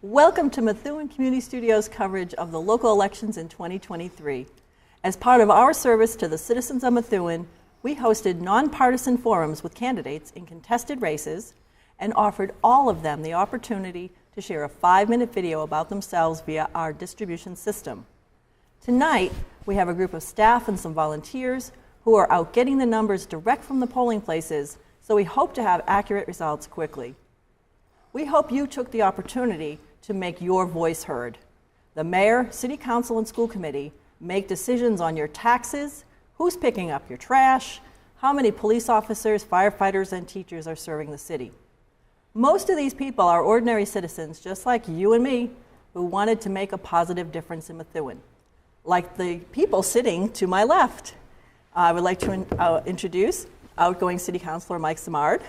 Welcome to Methuen Community Studios coverage of the local elections in 2023. As part of our service to the citizens of Methuen, we hosted nonpartisan forums with candidates in contested races and offered all of them the opportunity to share a 5-minute video about themselves via our distribution system. Tonight, we have a group of staff and some volunteers who are out getting the numbers direct from the polling places, so we hope to have accurate results quickly. We hope you took the opportunity to make your voice heard. The mayor, city council, and school committee make decisions on your taxes, who's picking up your trash, how many police officers, firefighters, and teachers are serving the city. Most of these people are ordinary citizens, just like you and me, who wanted to make a positive difference in Methuen, like the people sitting to my left. I would like to introduce outgoing city councilor Mike Simard.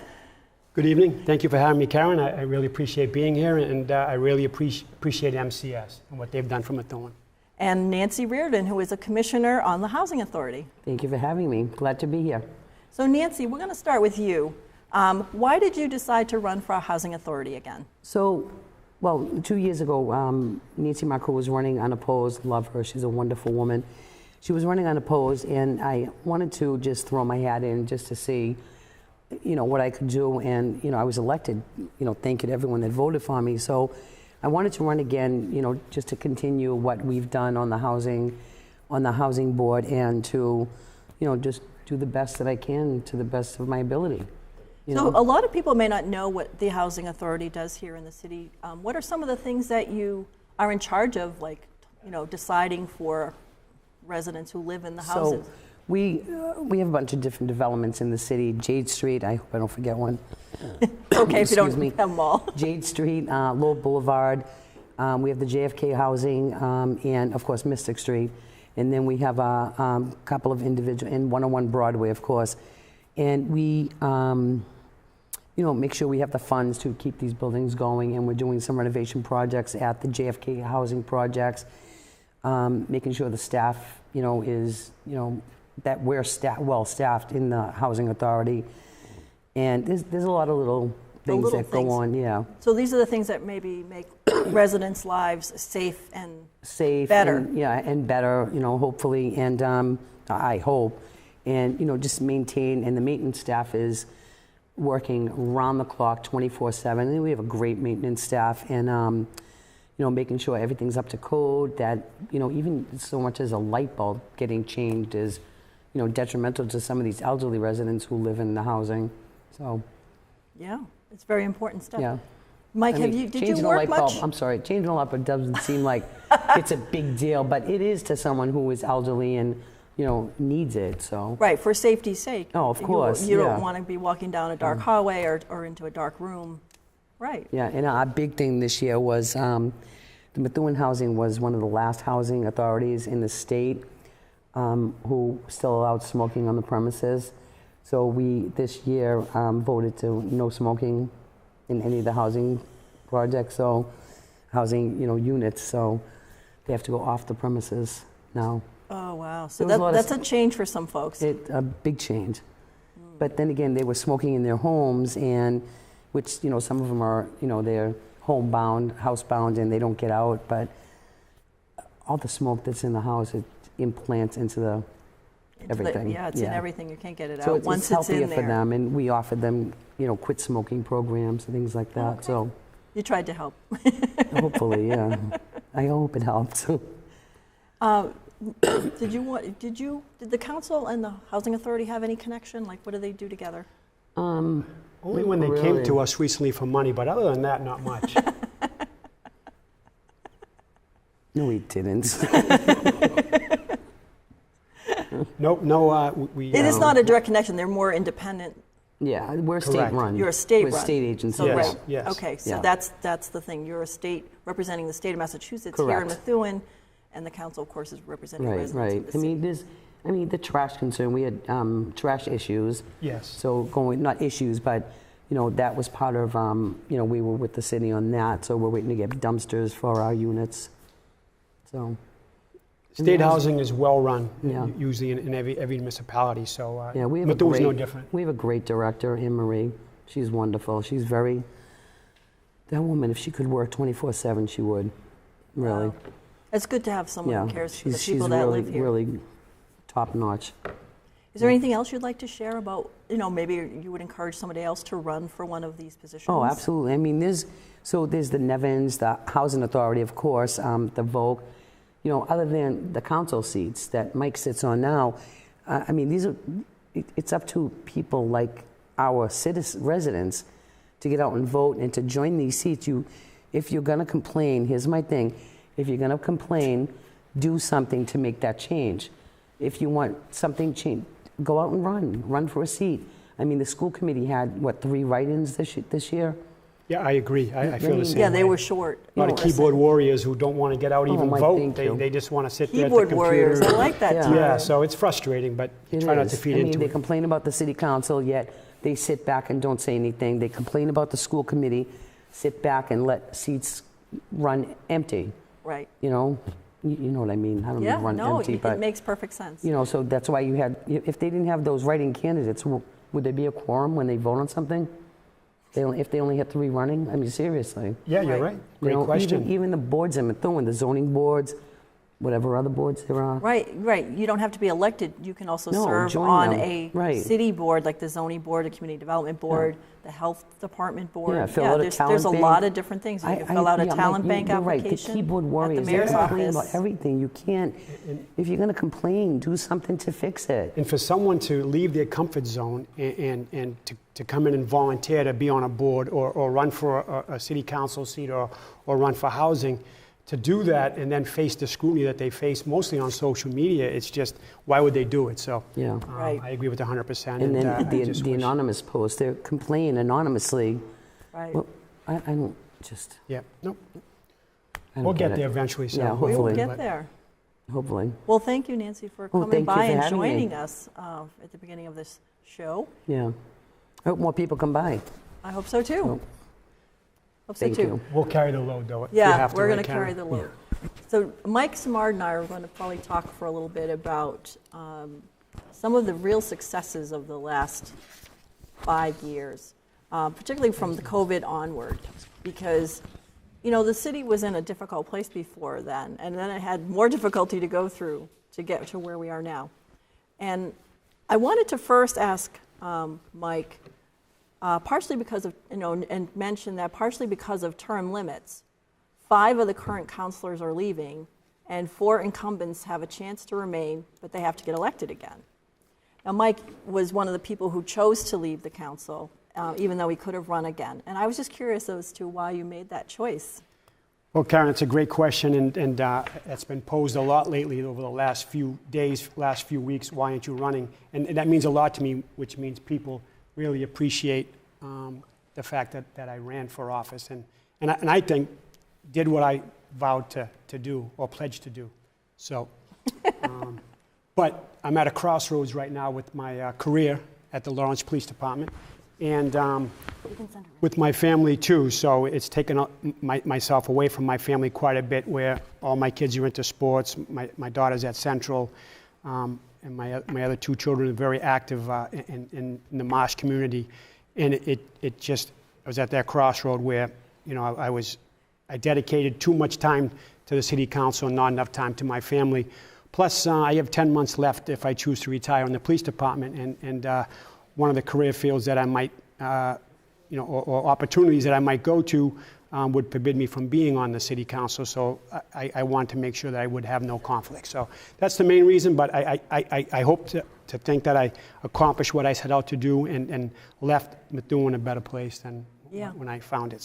Good evening. Thank you for having me, Karen. I really appreciate being here, and I really appreciate MCS and what they've done for Methuen. And Nancy Reardon, who is a commissioner on the Housing Authority. Thank you for having me. Glad to be here. So Nancy, we're going to start with you. Why did you decide to run for our Housing Authority again? So, well, 2 years ago, Nancy Marco was running unopposed. Love her. She's a wonderful woman. She was running unopposed, and I wanted to just throw my hat in just to see what I could do, and I was elected. Thank you to everyone that voted for me. So I wanted to run again, just to continue what we've done on the housing board, and to, just do the best that I can to the best of my ability. So a lot of people may not know what the Housing Authority does here in the city. What are some of the things that you are in charge of, like, deciding for residents who live in the houses? So we have a bunch of different developments in the city. Jade Street, I hope I don't forget one. Okay, if you don't Excuse me. have them all. Jade Street, Lowell Boulevard. We have the JFK housing, and of course Mystic Street. And then we have a couple of individual, and 101 Broadway, of course. And we, make sure we have the funds to keep these buildings going. And we're doing some renovation projects at the JFK housing projects, making sure the staff, is, that we're well staffed in the Housing Authority. And there's a lot of little things that go on, yeah. So these are the things that maybe make residents' lives safe and better. And better, hopefully, and I hope. And, just maintain, and the maintenance staff is working around the clock, 24/7. And we have a great maintenance staff, and, making sure everything's up to code, that, even so much as a light bulb getting changed is, detrimental to some of these elderly residents who live in the housing. So, yeah, it's very important stuff. Yeah. Mike, did you work much? I'm sorry, changing a light bulb doesn't seem like it's a big deal, but it is to someone who is elderly and, needs it. So. Right, for safety's sake. Oh, of course. You don't want to be walking down a dark hallway or into a dark room. Right. Yeah, and our big thing this year was the Methuen Housing was one of the last housing authorities in the state who still allowed smoking on the premises. So we, this year, voted to no smoking in any of the housing projects, so housing, units, so they have to go off the premises now. Oh, wow. So that's a change for some folks. A big change. But then again, they were smoking in their homes, and which, some of them are, they're homebound, housebound, and they don't get out, but all the smoke that's in the house, it implants into everything. It's in everything. You can't get it so out once it's healthier in there. for them, and we offered them, quit smoking programs and things like that. Okay. So you tried to help. Hopefully, yeah. I hope it helps. Did the council and the Housing Authority have any connection? Like, what do they do together? Only when they came to us recently for money, but other than that, not much. No, we didn't. Nope, no. It is not a direct connection. They're more independent. Yeah, we're Correct. state-run. You're a state-run. We're a state agency. So, Yes, right. yes. Okay, so Yeah. that's the thing. You're a state representing the state of Massachusetts here in Correct. Methuen, and the council, of course, is representing residents of the city. I mean, the trash concern, we had trash issues. Yes. So not issues, but, that was part of, we were with the city on that. So we're waiting to get dumpsters for our units. So. State housing is well-run, Yeah. usually in every municipality, so Yeah, we have Methuen's no different. We have a great director, Anne Marie. She's wonderful. She's very That woman, if she could work 24/7, she would. Really. Wow. It's good to have someone Yeah. who cares for the She's people that really, live here. really top notch. Is there anything else you'd like to share about, maybe you would encourage somebody else to run for one of these positions? Oh, absolutely. I mean, there's the Nevins, the Housing Authority, of course, the Vogue. Other than the council seats that Mike sits on now, I mean, it's up to people like our residents to get out and vote and to join these seats. If you're going to complain, here's my thing. If you're going to complain, do something to make that change. If you want something changed, go out and run for a seat. I mean, the school committee had, 3 write-ins this year? Yeah, I agree. I feel the same Yeah, they way. were short. A lot of keyboard warriors who don't want to get out even Mike, vote. thank you. They just want to sit there at the Keyboard computer. warriors, I like that Yeah. term. Yeah, so it's frustrating, but try not to feed into They it. complain about the city council, yet they sit back and don't say anything. They complain about the school committee, sit back and let seats run empty. Right. You know what I mean? I don't Yeah, mean run no, empty, it but makes perfect sense. so that's why if they didn't have those writing candidates, would there be a quorum when they vote on something? If they only had 3 running? I mean, seriously. Yeah, you're right. Great question. Even the boards in Methuen, the zoning boards, whatever other boards there are. Right. You don't have to be elected. You can also No, serve join on them. a Right. city board, like the zoning board, the community development board, the health department board. Yeah, fill out a there's talent a bank. lot of different things. You can fill out a talent bank you're right. application The keyboard at warriors, the they mayor's complain about office. everything. You can't, if you're going to complain, do something to fix it. And for someone to leave their comfort zone and to come in and volunteer to be on a board or run for a city council seat or run for housing, to do that and then face the scrutiny that they face mostly on social media, it's just, why would they do it? So Yeah. Right. I agree with 100%. And then I the just wish- anonymous post, they're complaining anonymously. Right. Well, I don't just, Yeah, nope. I don't We'll get it. there eventually. So Yeah, We will hopefully. get there. Hopefully. Well, thank you, Nancy, for Oh, coming thank you by for and having me. joining us at the beginning of this show. Yeah. I hope more people come by. I hope so too. Well, Hope so Thank too. you. We'll carry the load, though. if we Yeah, have to, we're right, going to Karen? carry the load. So Mike Samard and I are going to probably talk for a little bit about some of the real successes of the last 5 years, particularly from the COVID onward, because the city was in a difficult place before then, and then it had more difficulty to go through to get to where we are now. And I wanted to first ask Mike, partially because of, and mention that partially because of term limits, 5 of the current councilors are leaving, and 4 incumbents have a chance to remain, but they have to get elected again. Now, Mike was one of the people who chose to leave the council, even though he could have run again. And I was just curious as to why you made that choice. Well, Karen, it's a great question, and it's been posed a lot lately over the last few days, last few weeks. Why aren't you running? And that means a lot to me, which means people really appreciate the fact that I ran for office, and I think did what I vowed to do or pledged to do. So, but I'm at a crossroads right now with my career at the Lawrence Police Department, and with my family too. So it's taken myself away from my family quite a bit, where all my kids are into sports. My daughter's at Central, and my other 2 children are very active in the Marsh community. And it just, I was at that crossroad where, I dedicated too much time to the city council and not enough time to my family. Plus, I have 10 months left if I choose to retire in the police department. And one of the career fields that I might, or opportunities that I might go to would forbid me from being on the city council. So I want to make sure that I would have no conflict. So that's the main reason, but I hope to think that I accomplished what I set out to do and left Methuen in a better place than when I found it.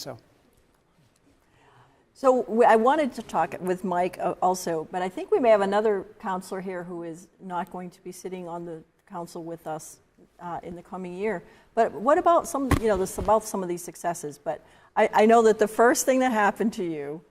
So I wanted to talk with Mike also, but I think we may have another counselor here who is not going to be sitting on the council with us in the coming year. But what about about some of these successes? But I know that the first thing that happened to you,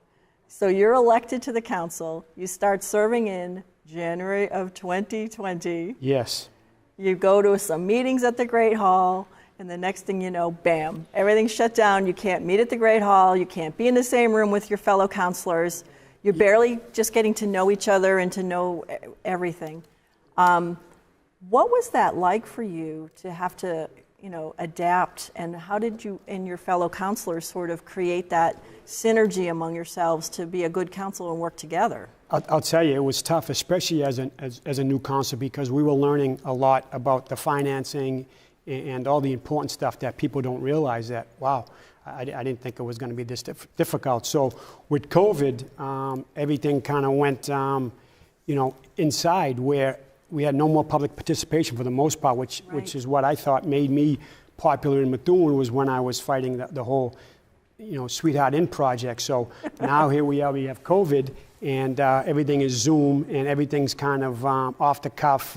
so you're elected to the council, you start serving in January of 2020. Yes. You go to some meetings at the Great Hall, and the next thing you know, bam, everything's shut down. You can't meet at the Great Hall. You can't be in the same room with your fellow counselors. You're barely just getting to know each other and to know everything. What was that like for you to have to adapt, and how did you and your fellow counselors sort of create that synergy among yourselves to be a good council and work together? I'll tell you, it was tough, especially as a new council, because we were learning a lot about the financing and all the important stuff that people don't realize that, wow, I didn't think it was going to be this difficult. So with COVID, everything kind of went, inside, where we had no more public participation for the most part, which is what I thought made me popular in Methuen, was when I was fighting the whole, Sweetheart Inn project. So now here we are, we have COVID, and everything is Zoom, and everything's kind of off the cuff,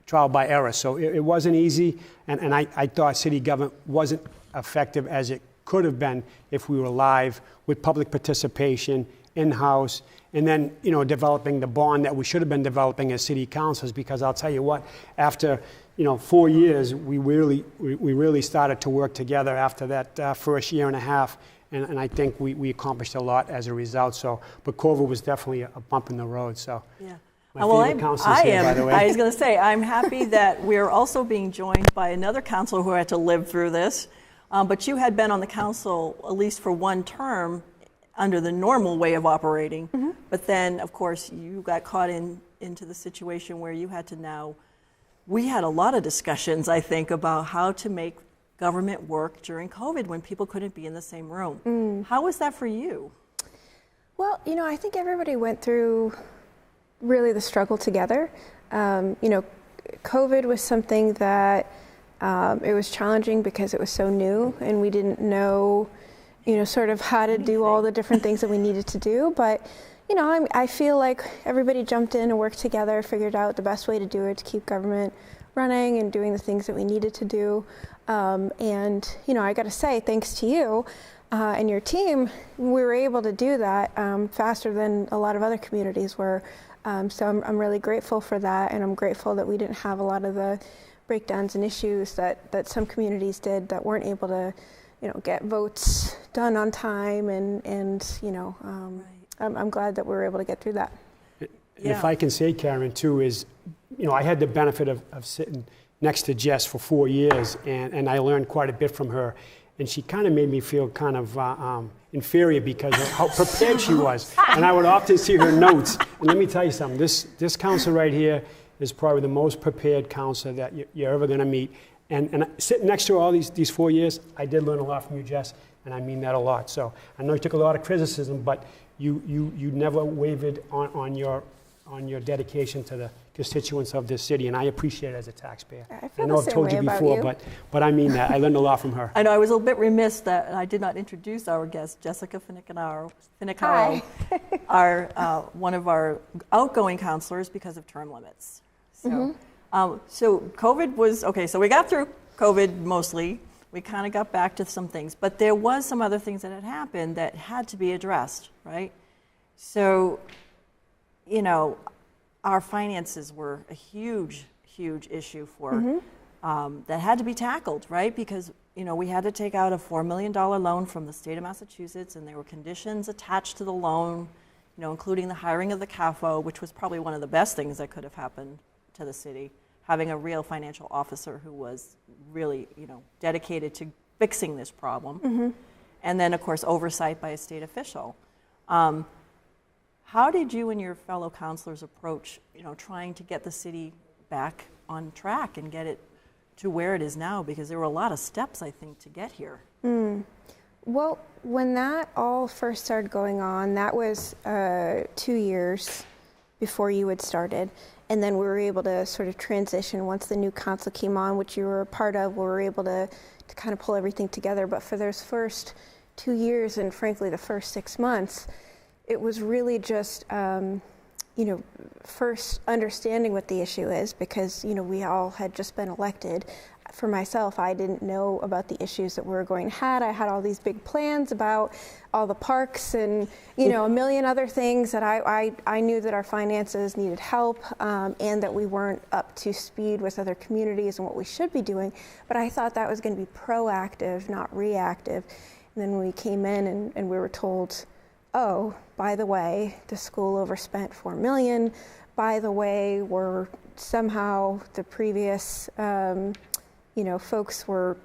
trial by error. So it wasn't easy, and I thought city government wasn't effective as it could have been if we were live with public participation, in-house, and then, developing the bond that we should have been developing as city councilors, because I'll tell you what, after, 4 years, we really started to work together after that first year and a half, and I think we accomplished a lot as a result. So, but COVID was definitely a bump in the road, so. Yeah. My favorite councilor's here, by the way. I was going to say, I'm happy that we're also being joined by another councilor who had to live through this, but you had been on the council at least for one term under the normal way of operating. Mm-hmm. But then, of course, you got caught into the situation where you had to now, we had a lot of discussions, I think, about how to make government work during COVID when people couldn't be in the same room. Mm. How was that for you? Well, I think everybody went through really the struggle together. COVID was something that it was challenging because it was so new and we didn't know sort of how to do all the different things that we needed to do. But, I feel like everybody jumped in and worked together, figured out the best way to do it to keep government running and doing the things that we needed to do. I got to say, thanks to you and your team, we were able to do that faster than a lot of other communities were. So I'm really grateful for that, and I'm grateful that we didn't have a lot of the breakdowns and issues that some communities did that weren't able to get votes done on time, right. I'm glad that we were able to get through that. And if I can say, Karen, too, is, I had the benefit of sitting next to Jess for 4 years, and I learned quite a bit from her, and she kind of made me feel kind of inferior because of how prepared she was, and I would often see her notes, and let me tell you something, this council right here is probably the most prepared councilor that you're ever going to meet. And sitting next to her all these 4 years, I did learn a lot from you, Jess, and I mean that a lot. So I know you took a lot of criticism, but you never wavered on your dedication to the constituents of this city, and I appreciate it as a taxpayer. I know I've told you before, but I mean that. I learned a lot from her. I know I was a bit remiss that I did not introduce our guest, Jessica Finicaro, our one of our outgoing counselors because of term limits. So. Mm-hmm. So COVID was, okay, so we got through COVID mostly. We kind of got back to some things, but there was some other things that had happened that had to be addressed, right? So, our finances were a huge, huge issue for, mm-hmm. that had to be tackled, right? Because, we had to take out a $4 million loan from the state of Massachusetts, and there were conditions attached to the loan, including the hiring of the CAFO, which was probably one of the best things that could have happened to the city, having a real financial officer who was really, dedicated to fixing this problem. Mm-hmm. And then, of course, oversight by a state official. How did you and your fellow councilors approach, trying to get the city back on track and get it to where it is now? Because there were a lot of steps, I think, to get here. Mm. Well, when that all first started going on, that was 2 years before you had started. And then we were able to sort of transition once the new council came on, which you were a part of. We were able to kind of pull everything together. But for those first 2 years, and frankly the first 6 months, it was really just, first understanding what the issue is, because, we all had just been elected. For myself, I didn't know about the issues that we were going to have. I had all these big plans about all the parks and, a million other things that I knew that our finances needed help, and that we weren't up to speed with other communities and what we should be doing. But I thought that was going to be proactive, not reactive. And then we came in and we were told, oh, by the way, the school overspent $4 million. By the way, we're somehow the previous, folks were,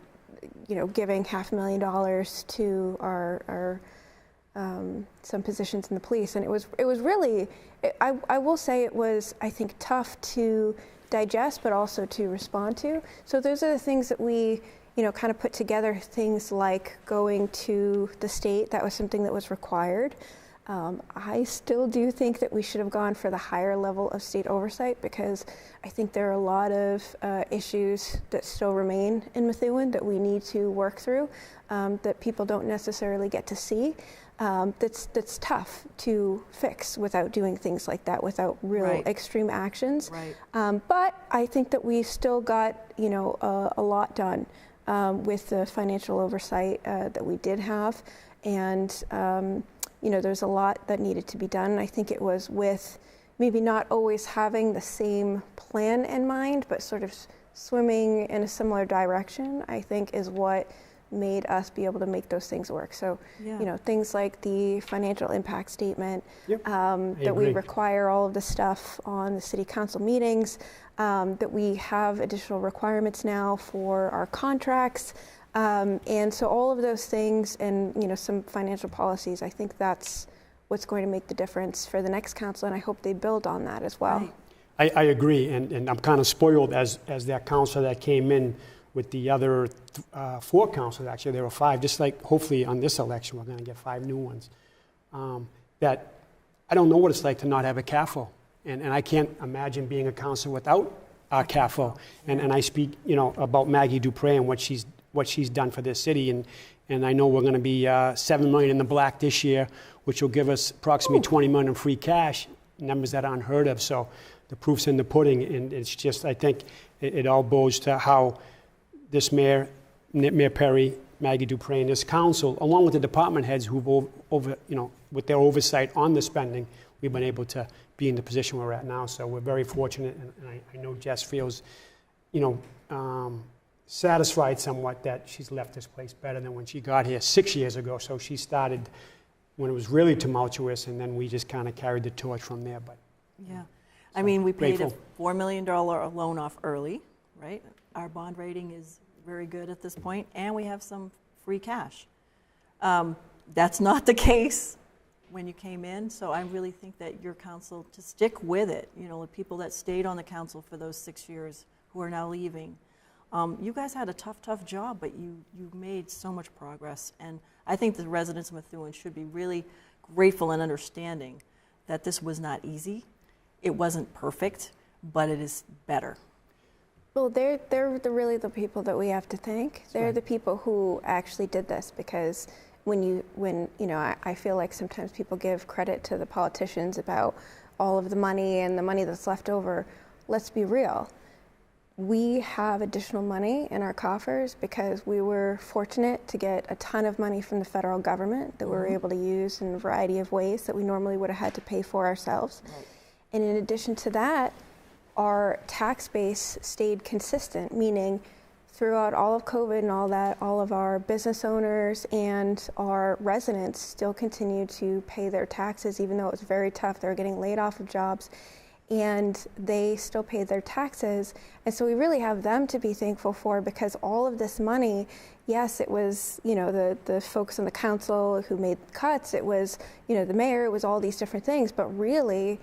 giving $500,000 to our some positions in the police, and it was really, I will say it was, I think, tough to digest, but also to respond to. So those are the things that we, kind of put together, things like going to the state. That was something that was required. I still do think that we should have gone for the higher level of state oversight, because I think there are a lot of issues that still remain in Methuen that we need to work through, that people don't necessarily get to see. That's tough to fix without doing things like that, without real extreme actions. Right. But I think that we still got a lot done with the financial oversight that we did have, and there's a lot that needed to be done. I think it was with maybe not always having the same plan in mind, but sort of swimming in a similar direction, I think, is what made us be able to make those things work. So, things like the financial impact statement, that we require all of the stuff on the city council meetings, that we have additional requirements now for our contracts. And so all of those things, and some financial policies, I think that's what's going to make the difference for the next council, and I hope they build on that as well. Right. I agree, and I'm kind of spoiled as that council that came in with the other 4 councils. Actually, there were 5, just like hopefully on this election we're going to get 5 new ones. That I don't know what it's like to not have a CAFO, and I can't imagine being a council without a CAFO. And I speak about Maggie Dupre and what she's done for this city, and I know we're going to be $7 million in the black this year, which will give us approximately $20 million in free cash, numbers that are unheard of. So the proof's in the pudding, and it's just, I think it all bodes to how this Mayor Perry, Maggie Dupre, and this council, along with the department heads who've with their oversight on the spending, we've been able to be in the position we're at now. So we're very fortunate, and I know Jess feels, satisfied somewhat that she's left this place better than when she got here 6 years ago. So she started when it was really tumultuous, and then we just kind of carried the torch from there. But yeah, I mean, we paid grateful. a $4 million loan off early, right? Our bond rating is very good at this point, and we have some free cash. That's not the case when you came in, so I really think that your council, to stick with it, the people that stayed on the council for those 6 years who are now leaving, you guys had a tough job, but you made so much progress, and I think the residents of Methuen should be really grateful and understanding that this was not easy. It wasn't perfect, but it is better. Well, they're really the people that we have to thank. They're the people who actually did this, because I feel like sometimes people give credit to the politicians about all of the money and the money that's left over. Let's be real. We have additional money in our coffers because we were fortunate to get a ton of money from the federal government that we were able to use in a variety of ways that we normally would have had to pay for ourselves. Right. And in addition to that, our tax base stayed consistent, meaning throughout all of COVID and all that, all of our business owners and our residents still continued to pay their taxes, even though it was very tough. They were getting laid off of jobs, and they still paid their taxes. And so we really have them to be thankful for, because all of this money, yes, it was, the folks on the council who made cuts, it was, the mayor, it was all these different things, but really,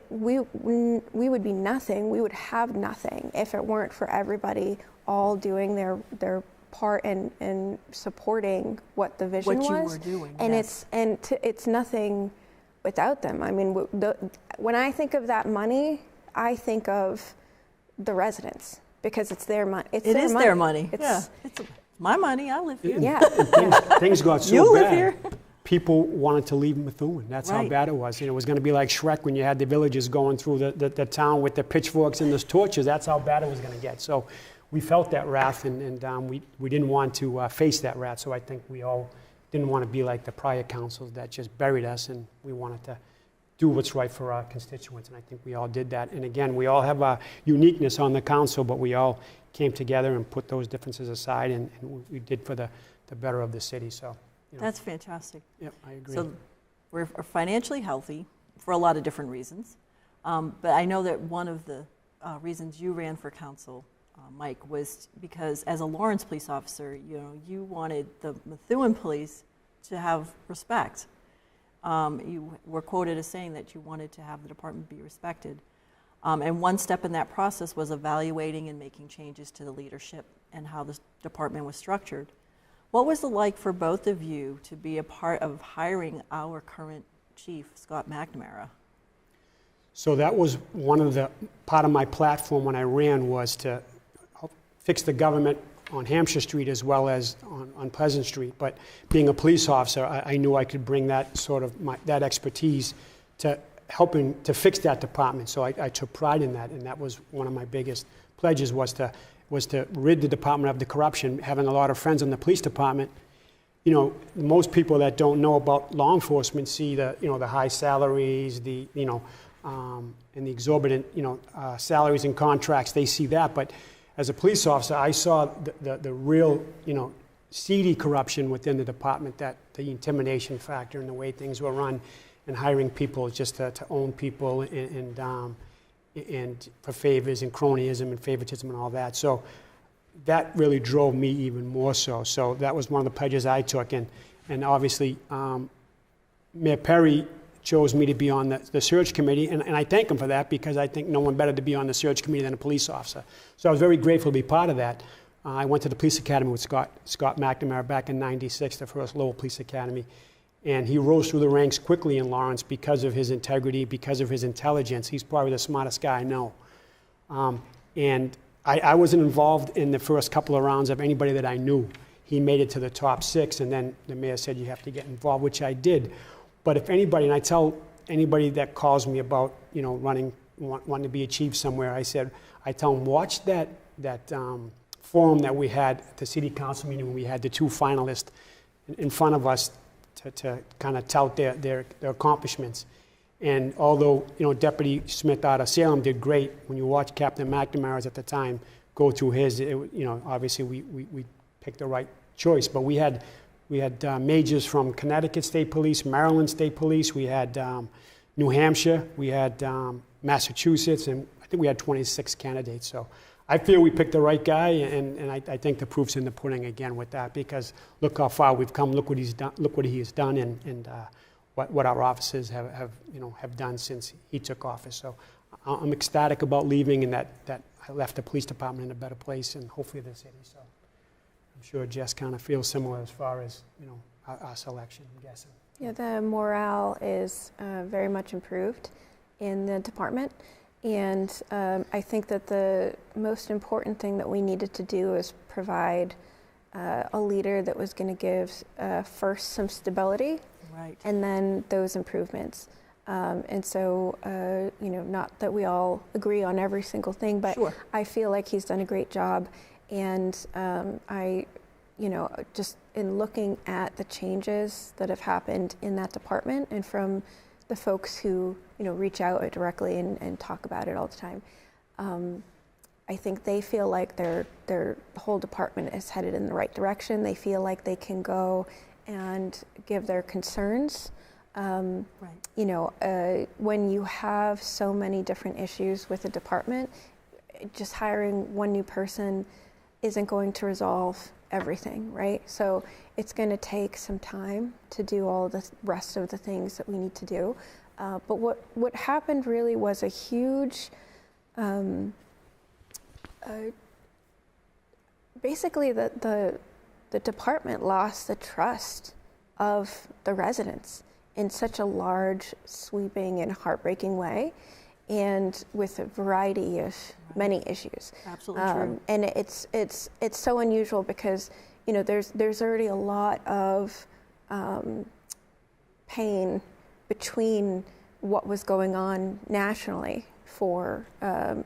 we would be nothing, we would have nothing if it weren't for everybody all doing their part in supporting what the vision was. What you were doing, and yes. It's nothing without them. I mean, when I think of that money, I think of the residents, because it's their money. It is their money. It's my money. I live here. Yeah. Things got so you bad. Live here. People wanted to leave Methuen. That's how bad it was. It was going to be like Shrek when you had the villagers going through the town with the pitchforks and the torches. That's how bad it was going to get. So we felt that wrath, and we didn't want to face that wrath. So I think we all didn't want to be like the prior councils that just buried us, and we wanted to do what's right for our constituents, and I think we all did that. And again, we all have a uniqueness on the council, but we all came together and put those differences aside, and we did for the better of the city. So that's fantastic. Yep, I agree. So we're financially healthy for a lot of different reasons, but I know that one of the reasons you ran for council, Mike, was because as a Lawrence police officer, you wanted the Methuen police to have respect. You were quoted as saying that you wanted to have the department be respected. And one step in that process was evaluating and making changes to the leadership and how the department was structured. What was it like for both of you to be a part of hiring our current chief, Scott McNamara? So that was one of the, part of my platform when I ran was to help fix the government on Hampshire Street as well as on Pleasant Street. But being a police officer, I knew I could bring that sort of that expertise to helping to fix that department. So I took pride in that, and that was one of my biggest pledges was to rid the department of the corruption. Having a lot of friends in the police department, most people that don't know about law enforcement see the the high salaries, and the exorbitant salaries and contracts. They see that, but as a police officer, I saw the real seedy corruption within the department, that the intimidation factor and the way things were run, and hiring people just to own people and for favors and cronyism and favoritism and all that. So that really drove me even more so. So that was one of the pledges I took. And obviously, Mayor Perry chose me to be on the search committee, and I thank him for that, because I think no one better to be on the search committee than a police officer. So I was very grateful to be part of that. I went to the police academy with Scott McNamara back in '96, the first Lowell Police Academy. And he rose through the ranks quickly in Lawrence because of his integrity, because of his intelligence. He's probably the smartest guy I know. And I wasn't involved in the first couple of rounds of anybody that I knew. He made it to the top 6, and then the mayor said you have to get involved, which I did. But if anybody, and I tell anybody that calls me about wanting to be a chief somewhere, I tell them, watch that forum that we had at the city council meeting when we had the 2 finalists in front of us to kind of tout their accomplishments. And although Deputy Smith out of Salem did great, when you watch Captain McNamara's at the time go through his, obviously we picked the right choice. But we had majors from Connecticut State Police, Maryland State Police, we had New Hampshire, we had Massachusetts, and I think we had 26 candidates. So I feel we picked the right guy, and I think the proof's in the pudding again with that, because look how far we've come. Look what he's done. Look what he has done, and what our officers have done since he took office. So I'm ecstatic about leaving, and that I left the police department in a better place, and hopefully the city. So I'm sure Jess kind of feels similar as far as our selection, I'm guessing. Yeah, the morale is very much improved in the department. And I think that the most important thing that we needed to do is provide a leader that was going to give first some stability, right, and then those improvements. And so, not that we all agree on every single thing, but sure, I feel like he's done a great job. And just in looking at the changes that have happened in that department, and from the folks who reach out directly and talk about it all the time, I think they feel like their whole department is headed in the right direction. They feel like they can go and give their concerns. Right. When you have so many different issues with a department, just hiring one new person isn't going to resolve everything, right? So it's going to take some time to do all the rest of the things that we need to do. But what happened really was a huge, basically the department lost the trust of the residents in such a large, sweeping, and heartbreaking way, and with a variety of many issues. Absolutely true. And it's so unusual because there's already a lot of pain between what was going on nationally for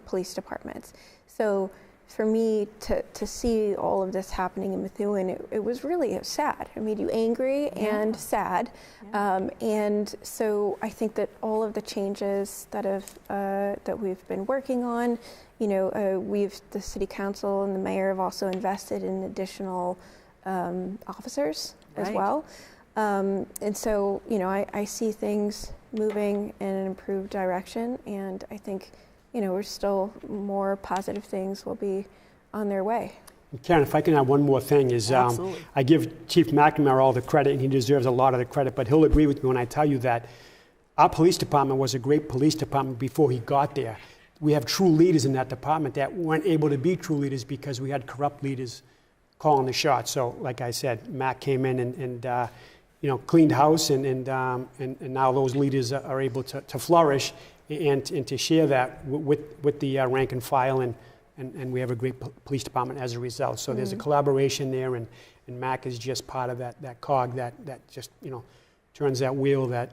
police departments. So for me to see all of this happening in Methuen, it was really sad. It made you angry and sad. Yeah. And so I think that all of the changes that we've been working on, the city council and the mayor have also invested in additional officers as Right. well. And so, I see things moving in an improved direction, and I think we're still more positive things will be on their way. Karen, if I can add one more thing, is I give Chief McNamara all the credit, and he deserves a lot of the credit, but he'll agree with me when I tell you that our police department was a great police department before he got there. We have true leaders in that department that weren't able to be true leaders because we had corrupt leaders calling the shots. So, like I said, Mac came in and cleaned house, and now those leaders are able to flourish and to share that with the rank and file, and we have a great police department as a result. So there's a collaboration there, and Mac is just part of that cog that just turns that wheel that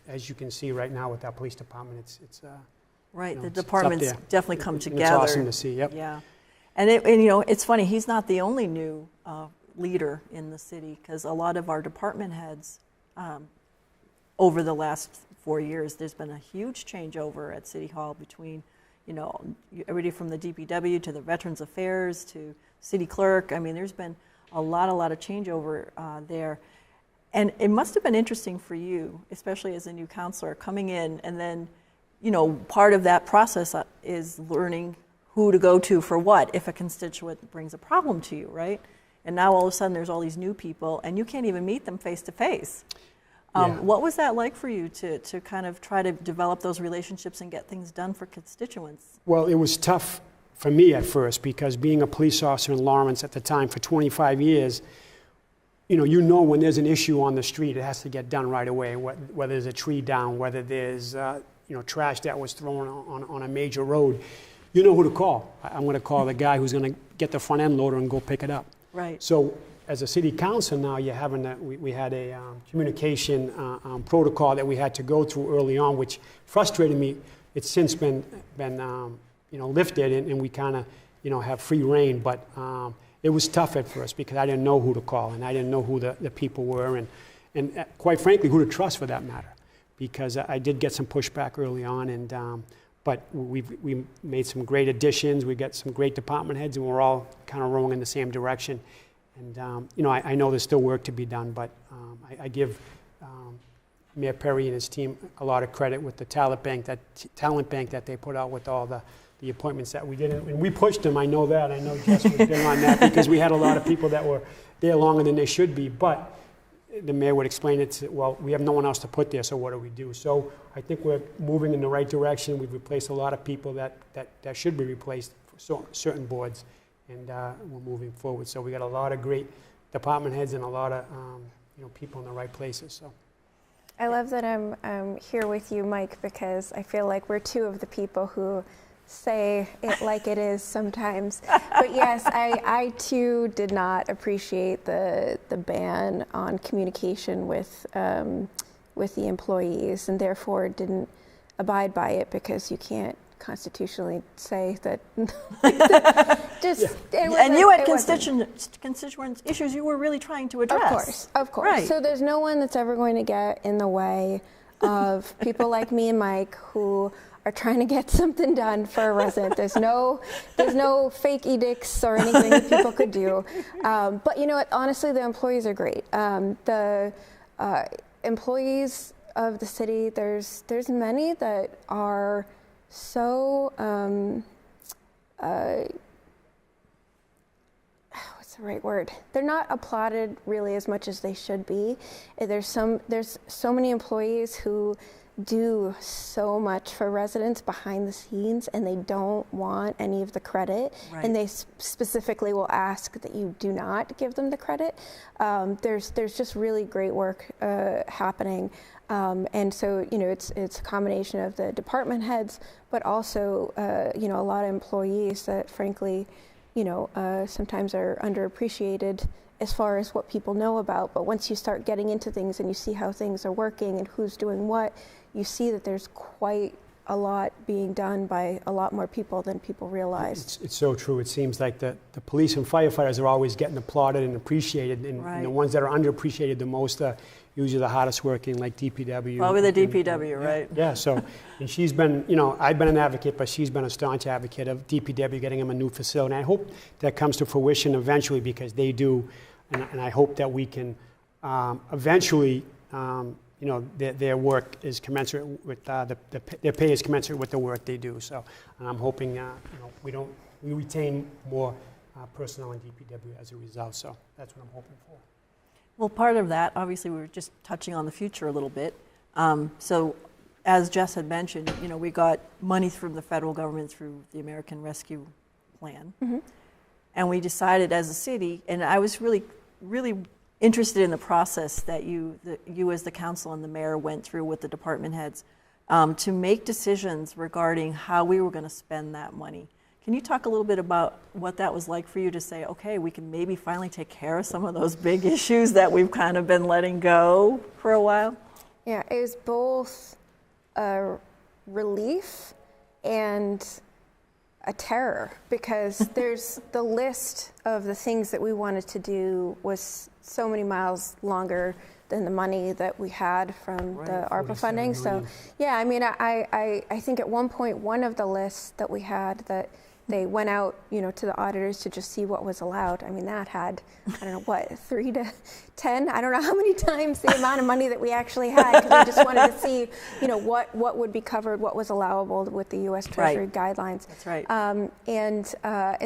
as you can see right now with our police department, it's right. The departments definitely come together. It's awesome to see. Yep. Yeah, and it's funny. He's not the only new leader in the city, because a lot of our department heads over the last 4 years, there's been a huge changeover at City Hall between everybody from the DPW to the Veterans Affairs to City Clerk. I mean, there's been a lot of changeover there. And it must have been interesting for you, especially as a new counselor, coming in, and then, part of that process is learning who to go to for what if a constituent brings a problem to you, right? And now all of a sudden there's all these new people, and you can't even meet them face to face. What was that like for you to kind of try to develop those relationships and get things done for constituents? Well, it was tough for me at first, because being a police officer in Lawrence at the time for 25 years, when there's an issue on the street, it has to get done right away, whether there's a tree down, whether there's trash that was thrown on a major road. You know who to call. I'm going to call the guy who's going to get the front end loader and go pick it up. Right. So as a city council now, we had a communication protocol that we had to go through early on, which frustrated me. It's since been lifted, and we kind of have free reign, but it was tough at first because I didn't know who to call, and I didn't know who the people were, and quite frankly, who to trust for that matter, because I did get some pushback early on, but we made some great additions. We got some great department heads, and we're all kind of rowing in the same direction. And I know there's still work to be done, but I give Mayor Perry and his team a lot of credit with the talent bank that they put out with all the appointments that we did. And we pushed them, I know that. I know Jess was big on that, because we had a lot of people that were there longer than they should be. But the mayor would explain it we have no one else to put there, so what do we do? So I think we're moving in the right direction. We've replaced a lot of people that should be replaced for certain boards, and we're moving forward. So we got a lot of great department heads and a lot of people in the right places. So I love that I'm here with you, Mike, because I feel like we're two of the people who say it like it is sometimes. But yes, I too did not appreciate the ban on communication with the employees, and therefore didn't abide by it, because you can't constitutionally say that. And you had constituent issues you were really trying to address. Of course. Right. So there's no one that's ever going to get in the way of people like me and Mike who are trying to get something done for a resident. There's no fake edicts or anything that people could do. But you know what? Honestly, the employees are great. The employees of the city, there's many that are so what's the right word? They're not applauded really as much as they should be. There's so many employees who do so much for residents behind the scenes, and they don't want any of the credit. Right. And they specifically will ask that you do not give them the credit. There's just really great work happening. And so, it's a combination of the department heads, but also, a lot of employees that frankly, sometimes are underappreciated as far as what people know about. But once you start getting into things and you see how things are working and who's doing what, you see that there's quite a lot being done by a lot more people than people realize. It's so true. It seems like the police and firefighters are always getting applauded and appreciated, and, right. and the ones that are underappreciated the most are usually the hardest working, like DPW. Probably the DPW, right? Yeah, so, and she's been, I've been an advocate, but she's been a staunch advocate of DPW getting them a new facility. And I hope that comes to fruition eventually, because they do, and I hope that we can eventually you know, their work is commensurate with, their pay is commensurate with the work they do. So I'm hoping, you know, we retain more personnel in DPW as a result. So that's what I'm hoping for. Well, part of that, obviously, we were just touching on the future a little bit. So as Jess had mentioned, you know, we got money from the federal government through the American Rescue Plan. And we decided as a city, and I was really, really interested in the process that you as the council and the mayor went through with the department heads to make decisions regarding how we were going to spend that money. Can you talk a little bit about what that was like for you to say, okay, we can maybe finally take care of some of those big issues that we've kind of been letting go for a while? Yeah, it was both a relief and a terror, because there's the list of the things that we wanted to do was so many miles longer than the money that we had from the ARPA funding. So yeah, I mean, I think at one point, one of the lists that we had that they went out, you know, to the auditors to just see what was allowed. I mean, that had, I don't know, what, 3 to 10? I don't know how many times the amount of money that we actually had, because we just wanted to see, you know, what would be covered, what was allowable with the U.S. Treasury guidelines. That's right. And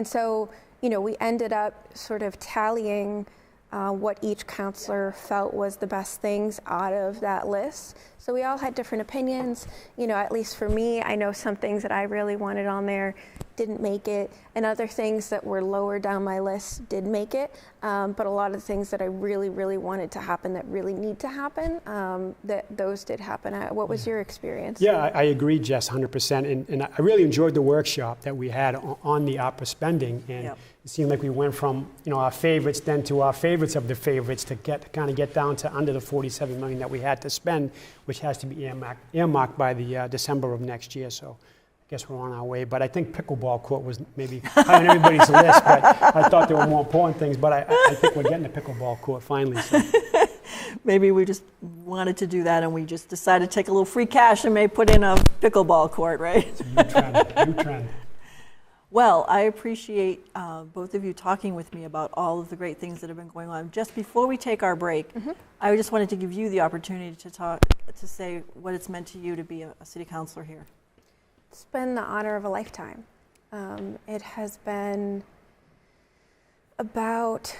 so, you know, we ended up sort of tallying what each counselor felt was the best things out of that list. So we all had different opinions. You know, at least for me, I know some things that I really wanted on there didn't make it, and other things that were lower down my list did make it. But a lot of the things that I really, really wanted to happen, that really need to happen, those did happen. What was your experience? Yeah, I agree, Jess, 100%. And I really enjoyed the workshop that we had on the ARPA spending. And it seemed like we went from, you know, our favorites then to our favorites of the favorites to kind of get down to under the $47 million that we had to spend, which has to be earmarked by the December of next year. So I guess we're on our way. But I think pickleball court was maybe high on everybody's list, but I thought there were more important things. But I think we're getting the pickleball court finally. So. Maybe we just wanted to do that and we just decided to take a little free cash and may put in a pickleball court, right? It's a new trend. Well, I appreciate both of you talking with me about all of the great things that have been going on. Just before we take our break, I just wanted to give you the opportunity to say what it's meant to you to be a city councilor here. It's been the honor of a lifetime. It has been about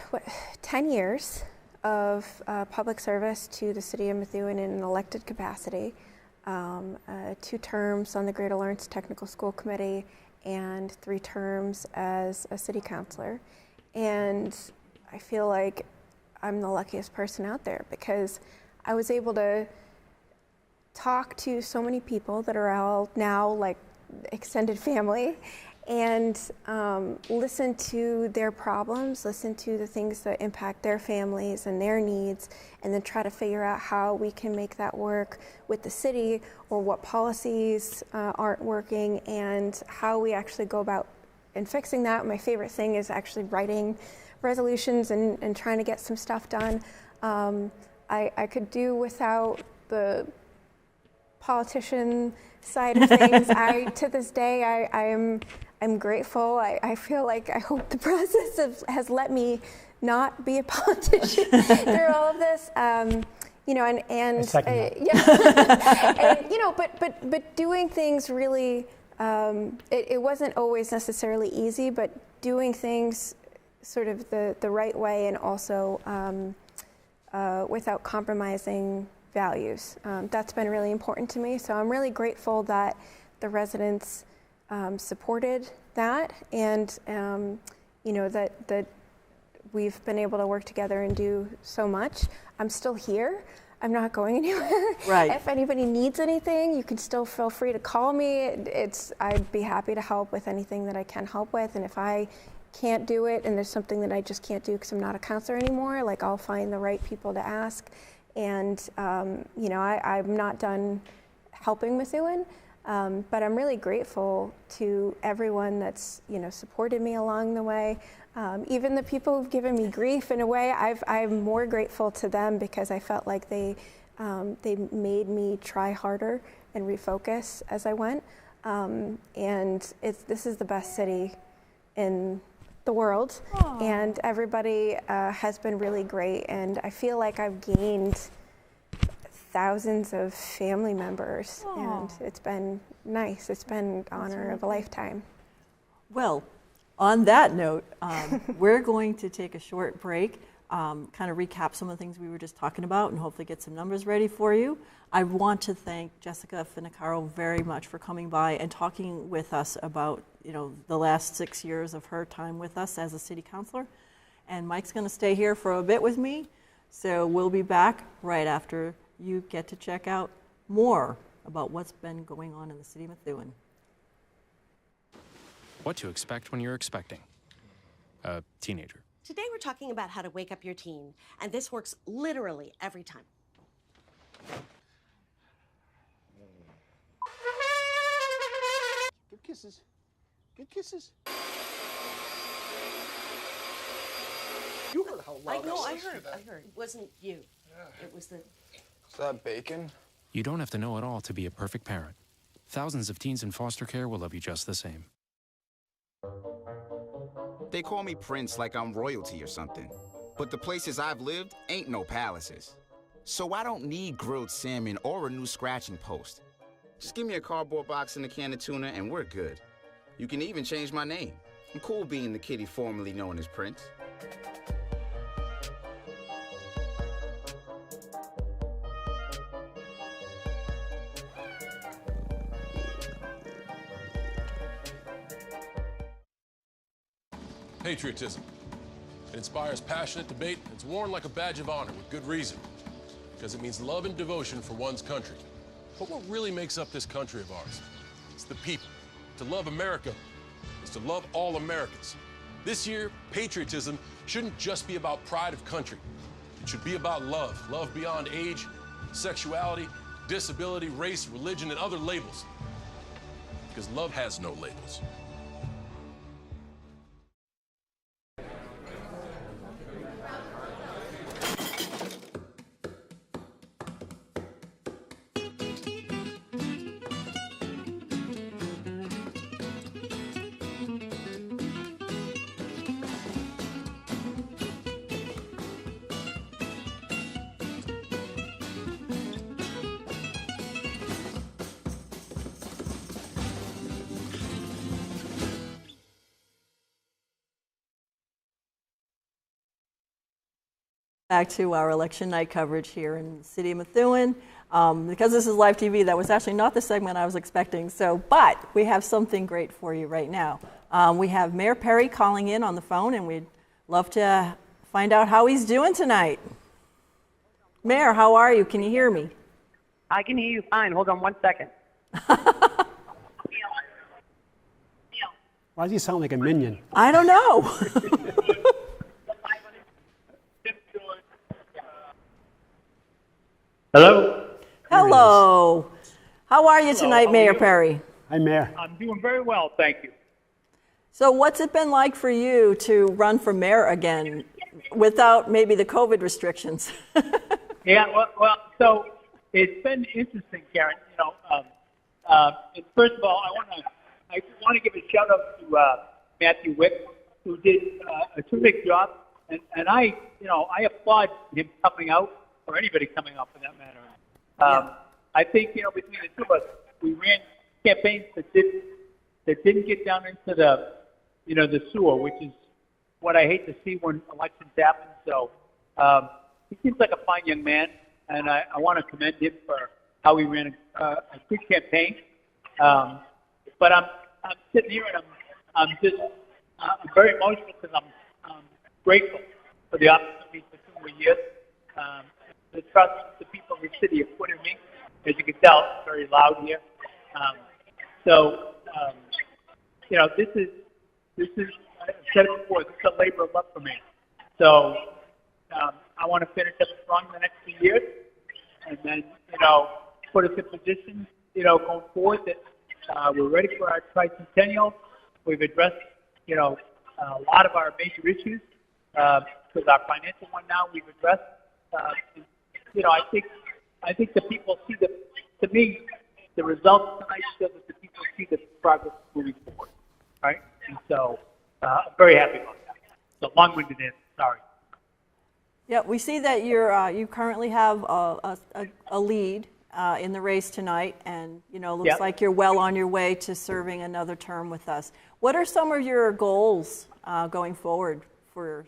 10 years of public service to the city of Methuen in an elected capacity, 2 terms on the Greater Lawrence Technical School Committee, and 3 terms as a city councilor. And I feel like I'm the luckiest person out there, because I was able to talk to so many people that are all now like extended family, and listen to their problems, listen to the things that impact their families and their needs, and then try to figure out how we can make that work with the city, or what policies aren't working, and how we actually go about in fixing that. My favorite thing is actually writing resolutions and trying to get some stuff done. I could do without the politician side of things. To this day, I'm grateful. I feel like I hope the process has let me not be a politician through all of this. You know, and yeah, and, you know, but doing things really, it wasn't always necessarily easy, but doing things sort of the right way, and also without compromising values. That's been really important to me. So I'm really grateful that the residents supported that, and you know, that we've been able to work together and do so much. I'm still here. I'm not going anywhere. Right. If anybody needs anything, you can still feel free to call me. I'd be happy to help with anything that I can help with. And if I can't do it, and there's something that I just can't do because I'm not a counselor anymore, like, I'll find the right people to ask. And you know, I'm not done helping Methuen, but I'm really grateful to everyone that's, you know, supported me along the way. Even the people who've given me grief, in a way, I'm more grateful to them, because I felt like they made me try harder and refocus as I went. And this is the best city in the world. Aww. And everybody has been really great, and I feel like I've gained thousands of family members, and Aw. it's been nice. It's been an honor of a lifetime. Well, on that note, we're going to take a short break, kind of recap some of the things we were just talking about, and hopefully get some numbers ready for you. I want to thank Jessica Finicaro very much for coming by and talking with us about, the last 6 years of her time with us as a city councilor. And Mike's going to stay here for a bit with me, so we'll be back right after you get to check out more about what's been going on in the city of Methuen. What to expect when you're expecting a teenager. Today we're talking about how to wake up your teen, and this works literally every time. Good kisses. Good kisses. You heard how loud I heard. It wasn't you. Yeah. It was the... Is that bacon? You don't have to know it all to be a perfect parent. Thousands of teens in foster care will love you just the same. They call me Prince like I'm royalty or something. But the places I've lived ain't no palaces. So I don't need grilled salmon or a new scratching post. Just give me a cardboard box and a can of tuna and we're good. You can even change my name. I'm cool being the kitty formerly known as Prince. Patriotism. It inspires passionate debate. It's worn like a badge of honor with good reason, because it means love and devotion for one's country. But what really makes up this country of ours? It's the people. To love America is to love all Americans. This year, patriotism shouldn't just be about pride of country. It should be about love. Love beyond age, sexuality, disability, race, religion, and other labels. Because love has no labels. Back to our election night coverage here in the city of Methuen. Because this is live TV, that was actually not the segment I was expecting. But we have something great for you right now. We have Mayor Perry calling in on the phone, and we'd love to find out how he's doing tonight. Mayor, how are you? Can you hear me? I can hear you fine. Hold on 1 second. Why does he sound like a minion? I don't know. Hello? Hello. How are you tonight, Mayor Perry? Hi, Mayor. I'm doing very well, thank you. So what's it been like for you to run for mayor again without maybe the COVID restrictions? Yeah, well, so it's been interesting, Karen. First of all, I want to give a shout out to Matthew Wick, who did a terrific job, and I applaud him coming out, or anybody coming out for that matter. I think between the two of us, we ran campaigns that didn't get down into the sewer, which is what I hate to see when elections happen. So he seems like a fine young man, and I want to commend him for how he ran a good campaign. But I'm sitting here and I'm very emotional because I'm grateful for the opportunity for 2 more years. The trust the people of the city have put in me, as you can tell, it's very loud here. This is I've said it before, this is a labor of love for me. So I want to finish up strong in the next few years, and then put us in position going forward that we're ready for our tricentennial. We've addressed a lot of our major issues. With our financial one now, we've addressed. I think the people see to me, the results tonight show that the people see the progress moving forward, right? And so I'm very happy about that. So long-winded answer, sorry. Yeah, we see that you currently have a lead in the race tonight, and looks like you're well on your way to serving another term with us. What are some of your goals going forward for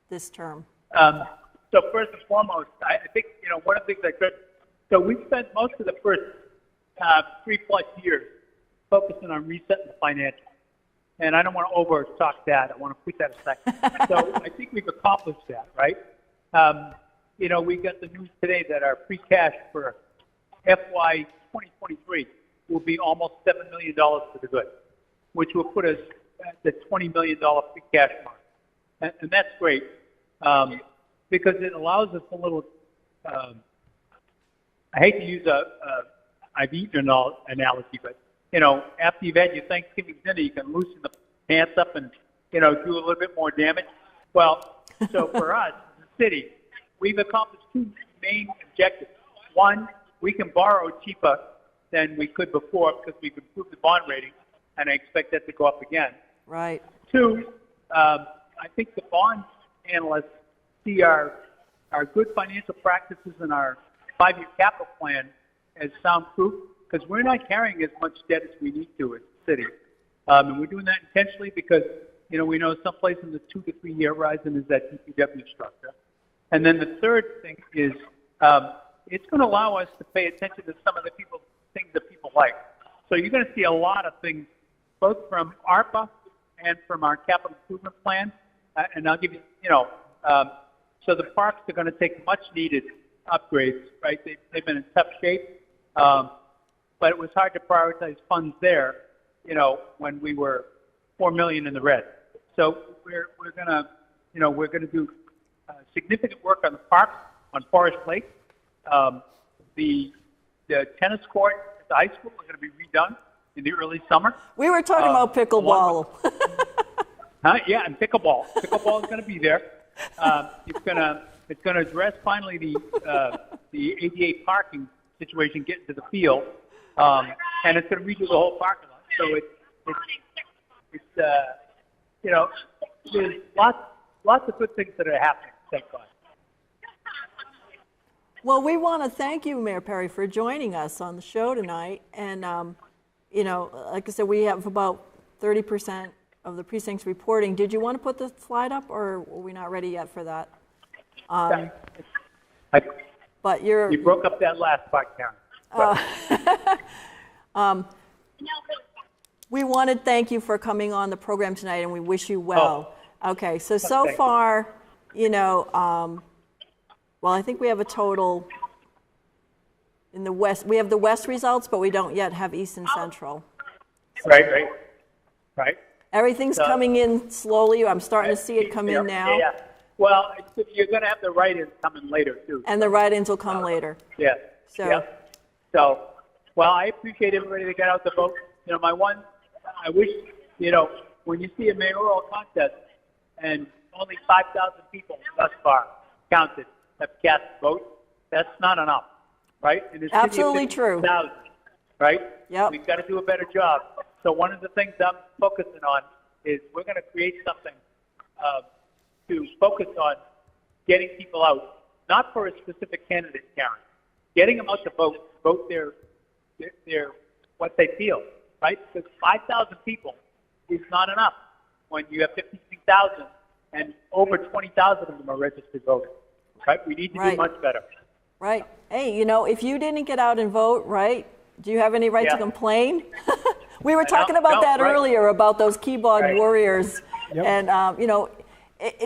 this term? So first and foremost, I think one of the things I could. So we spent most of the first 3+ years focusing on resetting the financials. And I don't want to over-talk that. I want to put that aside. So I think we've accomplished that, right? We got the news today that our free cash for FY 2023 will be almost $7 million for the good, which will put us at the $20 million free cash mark. And that's great because it allows us a little, I hate to use I've eaten analogy, but after you've had your Thanksgiving dinner, you can loosen the pants up and, do a little bit more damage. Well, so for us, as a city, we've accomplished two main objectives. One, we can borrow cheaper than we could before because we've improved the bond rating, and I expect that to go up again. Right. Two, I think the bond analysts see our good financial practices and our 5-year capital plan as soundproof, because we're not carrying as much debt as we need to as a city. And we're doing that intentionally because, we know someplace in the 2 to 3 year horizon is that DPW structure. And then the third thing is it's going to allow us to pay attention to some of the things that people like. So you're going to see a lot of things, both from ARPA and from our capital improvement plan. And I'll give you, so the parks are going to take much needed upgrades, right? They've been in tough shape. But it was hard to prioritize funds there, when we were $4 million in the red. So we're gonna do significant work on the parks, on Forest Lake. The tennis court at the high school are going to be redone in the early summer. We were talking about pickleball. Yeah, and pickleball. Pickleball is going to be there. It's going to address finally the ADA parking situation, getting to the field. And it's going to redo the whole parking lot. So there's lots of good things that are happening. Thank God. Well, we want to thank you, Mayor Perry, for joining us on the show tonight. And like I said, we have about 30% of the precincts reporting. Did you want to put the slide up, or were we not ready yet for that? But you broke up that last part, Karen. We want to thank you for coming on the program tonight, and we wish you well. Okay, so far, well, I think we have a total in the West. We have the West results, but we don't yet have East and Central. Right. Everything's coming in slowly. I'm starting to see it come in now. Yeah. Well, you're going to have the write-ins coming later, too. And the write-ins will come later. Yeah. So, well, I appreciate everybody that got out to vote. I wish, when you see a mayoral contest and only 5,000 people thus far counted have cast votes, that's not enough, right? Absolutely true. Right? Yep. We've got to do a better job. So one of the things I'm focusing on is we're going to create something to focus on getting people out, not for a specific candidate, Karen, getting them out to vote their what they feel, right? Because 5,000 people is not enough when you have 53,000 and over 20,000 of them are registered voters, right? We need to do much better. Right. Hey, if you didn't get out and vote, right, do you have any right to complain? We were talking about that earlier, about those keyboard warriors. Yep. And,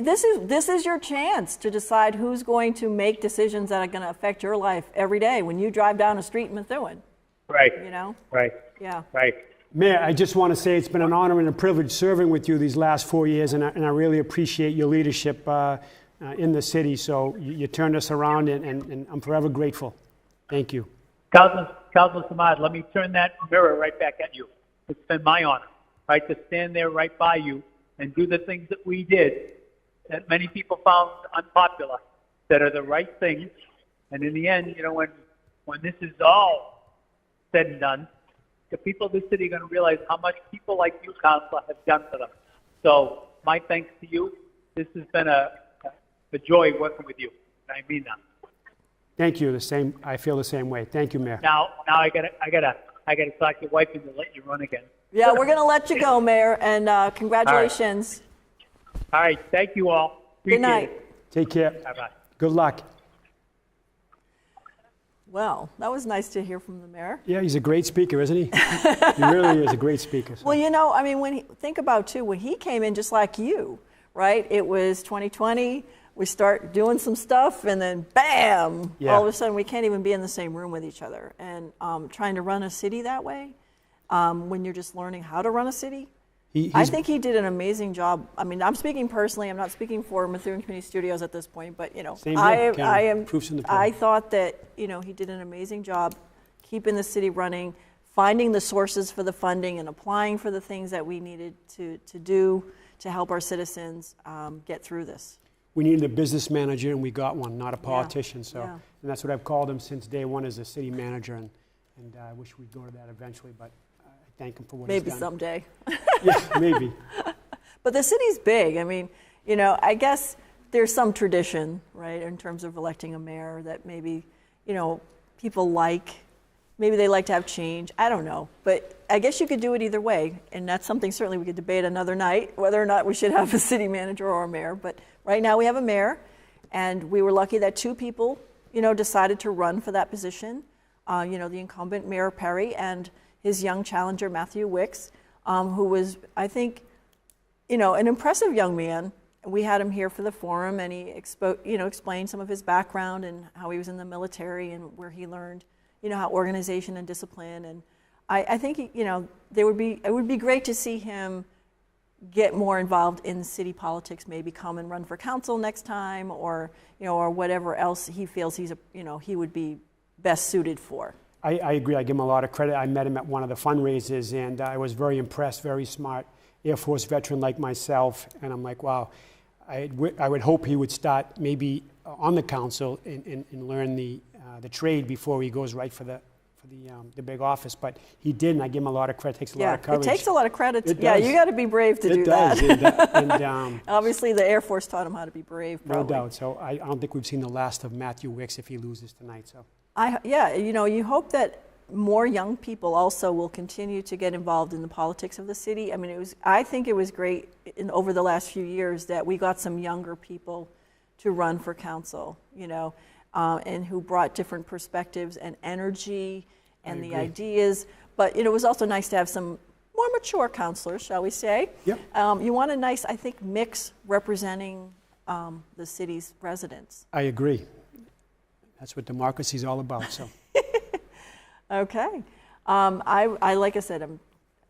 this is your chance to decide who's going to make decisions that are going to affect your life every day when you drive down a street in Methuen. Right. Right. Yeah. Right. Mayor, I just want to say it's been an honor and a privilege serving with you these last 4 years, and I really appreciate your leadership in the city. So you turned us around, and I'm forever grateful. Thank you. Councilor Samad, let me turn that mirror right back at you. It's been my honor, right, to stand there right by you and do the things that we did that many people found unpopular, that are the right things. And in the end, when this is all said and done, the people of this city are going to realize how much people like you, Councilor, have done for them. So my thanks to you. This has been a joy working with you. I mean that. Thank you. I feel the same way. Thank you, Mayor. Now I gotta talk to your wife and let you run again. Yeah, we're going to let you go, Mayor, and congratulations. All right. Thank you all. Appreciate Good night. it. Take care. Bye-bye. Good luck. Well, that was nice to hear from the mayor. Yeah, he's a great speaker, isn't he? He really is a great speaker. So. Well, you know, I mean, think about, too, when he came in just like you, right? It was 2020. We start doing some stuff, and then bam, all of a sudden we can't even be in the same room with each other. And trying to run a city that way, when you're just learning how to run a city, I think he did an amazing job. I mean, I'm speaking personally. I'm not speaking for Methuen Community Studios at this point, but, you know, I thought that, you know, he did an amazing job keeping the city running, finding the sources for the funding and applying for the things that we needed to do to help our citizens get through this. We needed a business manager, and we got one, not a politician. So, and that's what I've called him since day one as a city manager, and I wish we'd go to that eventually, but I thank him for what he's done. Maybe someday. Yeah, maybe. But the city's big. I mean, you know, I guess there's some tradition, right, in terms of electing a mayor that maybe, you know, people like. Maybe they like to have change. I don't know. But I guess you could do it either way. And that's something certainly we could debate another night, whether or not we should have a city manager or a mayor. But right now we have a mayor. And we were lucky that 2 people, you know, decided to run for that position. You know, the incumbent Mayor Perry and his young challenger, Matthew Wicks, who was, I think, you know, an impressive young man. We had him here for the forum, and he explained some of his background and how he was in the military and where he learned, you know, how organization and discipline. And I think, you know, it would be great to see him get more involved in city politics, maybe come and run for council next time, or, you know, or whatever else he feels he would be best suited for. I agree. I give him a lot of credit. I met him at one of the fundraisers, and I was very impressed, very smart, Air Force veteran like myself. And I'm like, wow, I would hope he would start maybe on the council and learn the trade before he goes right for the big office. But he did, and I give him a lot of credit. It takes a lot of courage. It takes a lot of credit. It Yeah, does. you got to be brave to do does. that. And obviously, the Air Force taught him how to be brave. Probably. No doubt. So I don't think we've seen the last of Matthew Wicks if he loses tonight. So you know, you hope that more young people also will continue to get involved in the politics of the city. I mean, I think it was great over the last few years that we got some younger people to run for council, you know, and who brought different perspectives and energy and the ideas. But it was also nice to have some more mature councilors, shall we say. Yep. You want a nice, I think, mix representing the city's residents. I agree. That's what democracy is all about. So. Okay. I like I said,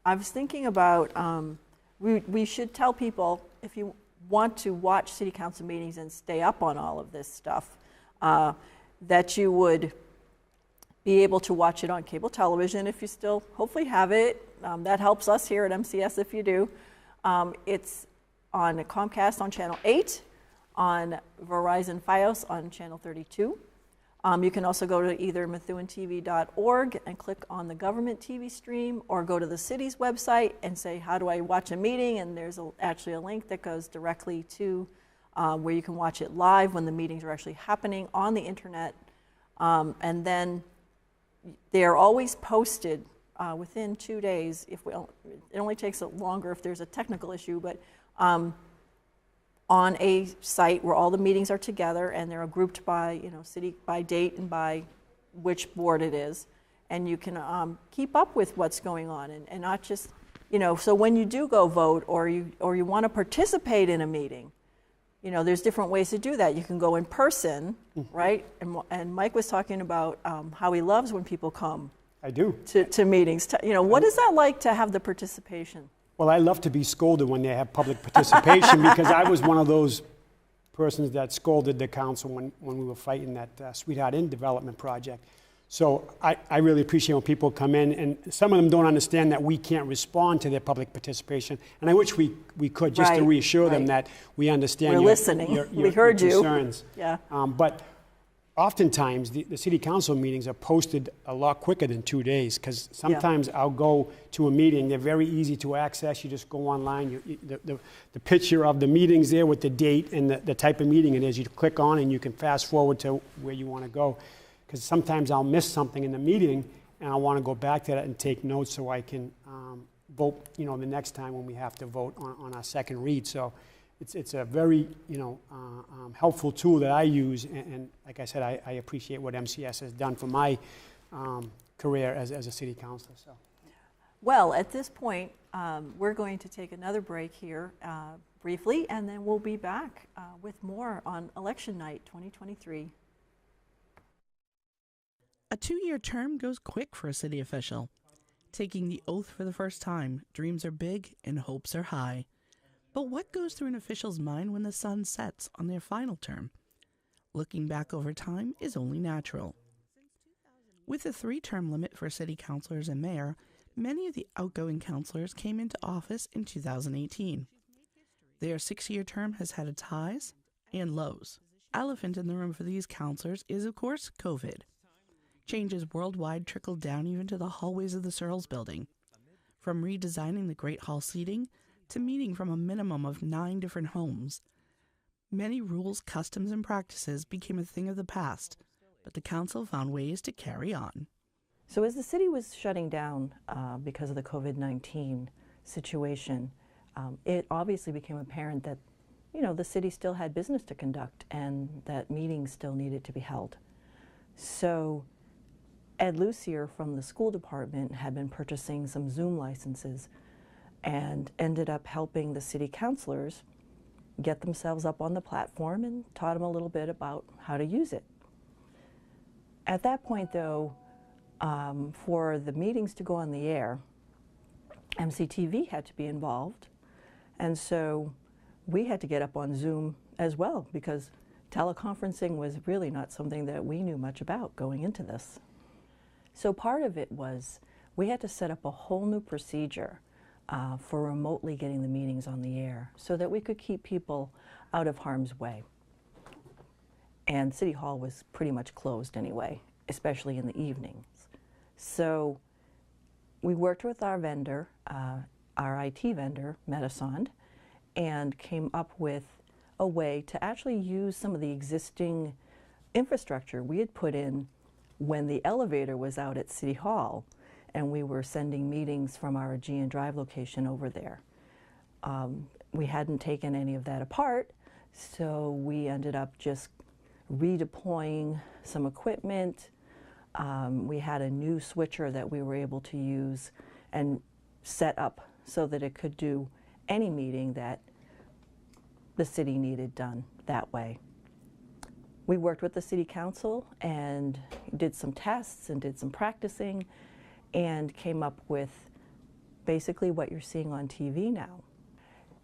I was thinking about we should tell people, if you want to watch city council meetings and stay up on all of this stuff, that you would be able to watch it on cable television if you still hopefully have it. That helps us here at MCS if you do. It's on Comcast on Channel 8, on Verizon Fios on Channel 32. You can also go to either MethuenTV.org and click on the government TV stream, or go to the city's website and say, how do I watch a meeting? And there's actually a link that goes directly to where you can watch it live when the meetings are actually happening on the internet. And then they are always posted within 2 days. It only takes longer if there's a technical issue, but on a site where all the meetings are together, and they're grouped by, you know, city by date and by which board it is, and you can keep up with what's going on, and not just, you know, so when you do go vote or you want to participate in a meeting, you know, there's different ways to do that. You can go in person, right? And Mike was talking about how he loves when people come. I do. To meetings. You know, what is that like to have the participation? Well, I love to be scolded when they have public participation because I was one of those persons that scolded the council when we were fighting that Sweetheart Inn development project. So I really appreciate when people come in, and some of them don't understand that we can't respond to their public participation. And I wish we could, just to reassure them that we understand We're listening. Your we heard concerns. you. Yeah. But oftentimes the city council meetings are posted a lot quicker than 2 days, because sometimes I'll go to a meeting, they're very easy to access, you just go online, the picture of the meeting's there with the date and the type of meeting it is, you click on and you can fast forward to where you want to go. Because sometimes I'll miss something in the meeting and I want to go back to that and take notes so I can vote, the next time when we have to vote on our second read. So it's a very, helpful tool that I use, and like I said, I appreciate what MCS has done for my career as a city councilor. So, well, at this point, we're going to take another break here briefly, and then we'll be back with more on election night 2023. A 2-year term goes quick for a city official. Taking the oath for the first time, dreams are big and hopes are high. But what goes through an official's mind when the sun sets on their final term? Looking back over time is only natural. With a 3-term limit for city councilors and mayor, many of the outgoing councilors came into office in 2018. Their 6-year term has had its highs and lows. Elephant in the room for these councilors is, of course, COVID. Changes worldwide trickled down even to the hallways of the Searles building. From redesigning the Great Hall seating to meeting from a minimum of 9 different homes. Many rules, customs, and practices became a thing of the past, but the council found ways to carry on. So as the city was shutting down because of the COVID-19 situation, it obviously became apparent that, the city still had business to conduct and that meetings still needed to be held. So Ed Lucier from the school department had been purchasing some Zoom licenses and ended up helping the city councilors get themselves up on the platform and taught them a little bit about how to use it. At that point, though, for the meetings to go on the air, MCTV had to be involved, and so we had to get up on Zoom as well, because teleconferencing was really not something that we knew much about going into this. So part of it was we had to set up a whole new procedure for remotely getting the meetings on the air so that we could keep people out of harm's way. And City Hall was pretty much closed anyway, especially in the evenings. So we worked with our vendor, our IT vendor, Metasond, and came up with a way to actually use some of the existing infrastructure we had put in when the elevator was out at City Hall and we were sending meetings from our Aegean Drive location over there. We hadn't taken any of that apart, so we ended up just redeploying some equipment. We had a new switcher that we were able to use and set up so that it could do any meeting that the city needed done that way. We worked with the city council and did some tests and did some practicing and came up with basically what you're seeing on TV now.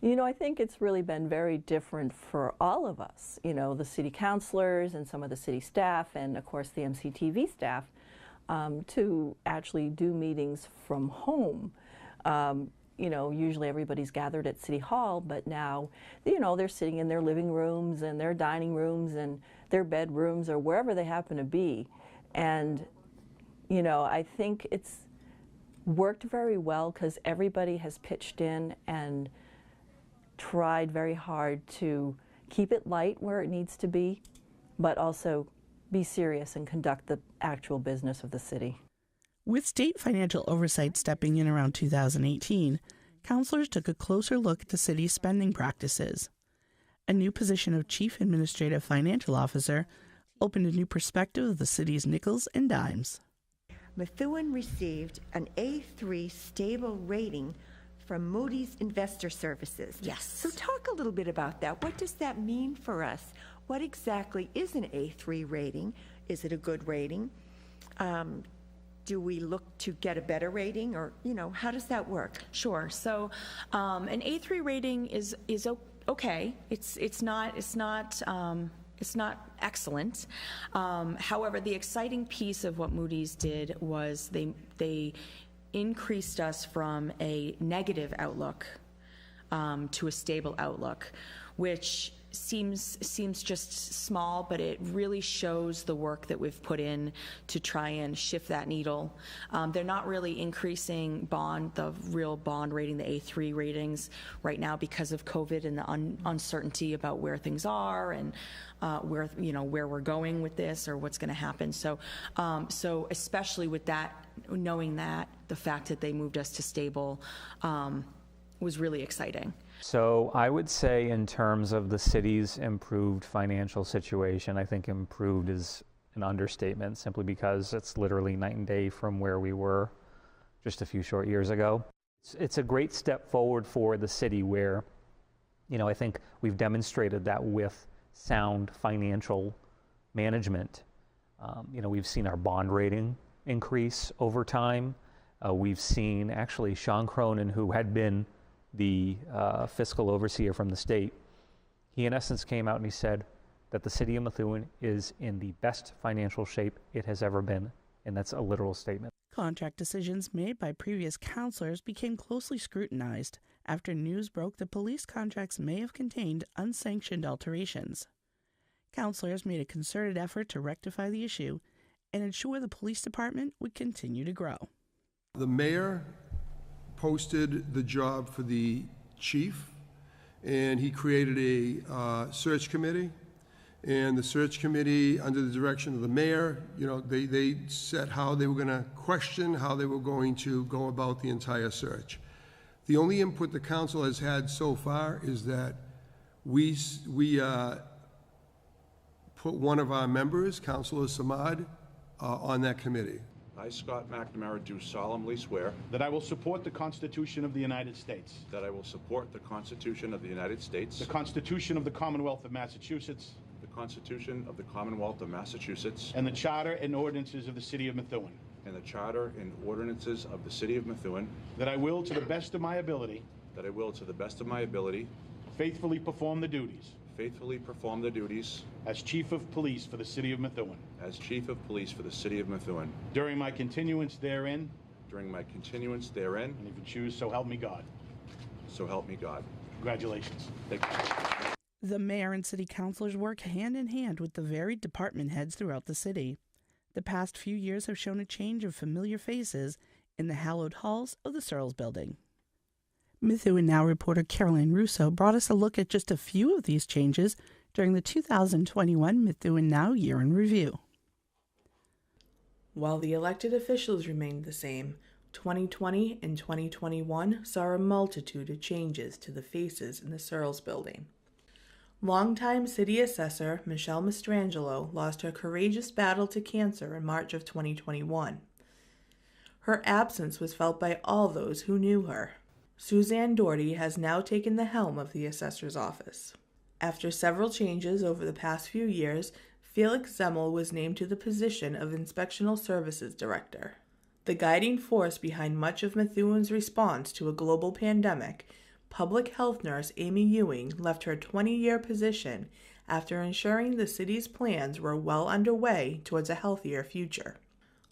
I think it's really been very different for all of us, the city councilors and some of the city staff and of course the MCTV staff to actually do meetings from home. Usually everybody's gathered at City Hall, but now, they're sitting in their living rooms and their dining rooms and their bedrooms or wherever they happen to be. And, I think it's worked very well because everybody has pitched in and tried very hard to keep it light where it needs to be, but also be serious and conduct the actual business of the city. With state financial oversight stepping in around 2018, councilors took a closer look at the city's spending practices. A new position of Chief Administrative Financial Officer opened a new perspective of the city's nickels and dimes. Methuen received an A3 stable rating from Moody's Investor Services. Yes. So talk a little bit about that. What does that mean for us? What exactly is an A3 rating? Is it a good rating? Do we look to get a better rating, or how does that work? Sure. So an A3 rating is okay. It's not excellent. However, the exciting piece of what Moody's did was they increased us from a negative outlook to a stable outlook, which seems just small, but it really shows the work that we've put in to try and shift that needle. They're not really increasing the real bond rating, the A3 ratings right now because of COVID and the uncertainty about where things are and where we're going with this or what's going to happen. So especially with that, knowing that, the fact that they moved us to stable was really exciting. So I would say in terms of the city's improved financial situation, I think improved is an understatement simply because it's literally night and day from where we were just a few short years ago. It's a great step forward for the city where, I think we've demonstrated that with sound financial management. We've seen our bond rating increase over time. We've seen actually Sean Cronin, who had been the fiscal overseer from the state, he in essence came out and he said that the city of Methuen is in the best financial shape it has ever been, and that's a literal statement. Contract decisions made by previous councilors became closely scrutinized after news broke that police contracts may have contained unsanctioned alterations. Councilors made a concerted effort to rectify the issue and ensure the police department would continue to grow. The mayor posted the job for the chief, and he created a search committee. And the search committee, under the direction of the mayor, they set how they were going to question, how they were going to go about the entire search. The only input the council has had so far is that we put one of our members, Councilor Samad, on that committee. I, Scott McNamara, do solemnly swear that I will support the Constitution of the United States, that I will support the Constitution of the United States, the Constitution of the Commonwealth of Massachusetts, the Constitution of the Commonwealth of Massachusetts, and the Charter and ordinances of the City of Methuen, and the Charter and ordinances of the City of Methuen, that I will, to the best of my ability, faithfully perform the duties as Chief of Police for the City of Methuen, during my continuance therein, and if you choose, so help me God. Congratulations. Thank you. The mayor and city councilors work hand in hand with the varied department heads throughout the city. The past few years have shown a change of familiar faces in the hallowed halls of the Searles Building. Methuen Now reporter Caroline Russo brought us a look at just a few of these changes during the 2021 Methuen Now Year in Review. While the elected officials remained the same, 2020 and 2021 saw a multitude of changes to the faces in the Searles Building. Longtime city assessor Michelle Mastrangelo lost her courageous battle to cancer in March of 2021. Her absence was felt by all those who knew her. Suzanne Doherty has now taken the helm of the assessor's office. After several changes over the past few years, Felix Zemmel was named to the position of Inspectional Services Director. The guiding force behind much of Methuen's response to a global pandemic, public health nurse Amy Ewing left her 20-year position after ensuring the city's plans were well underway towards a healthier future.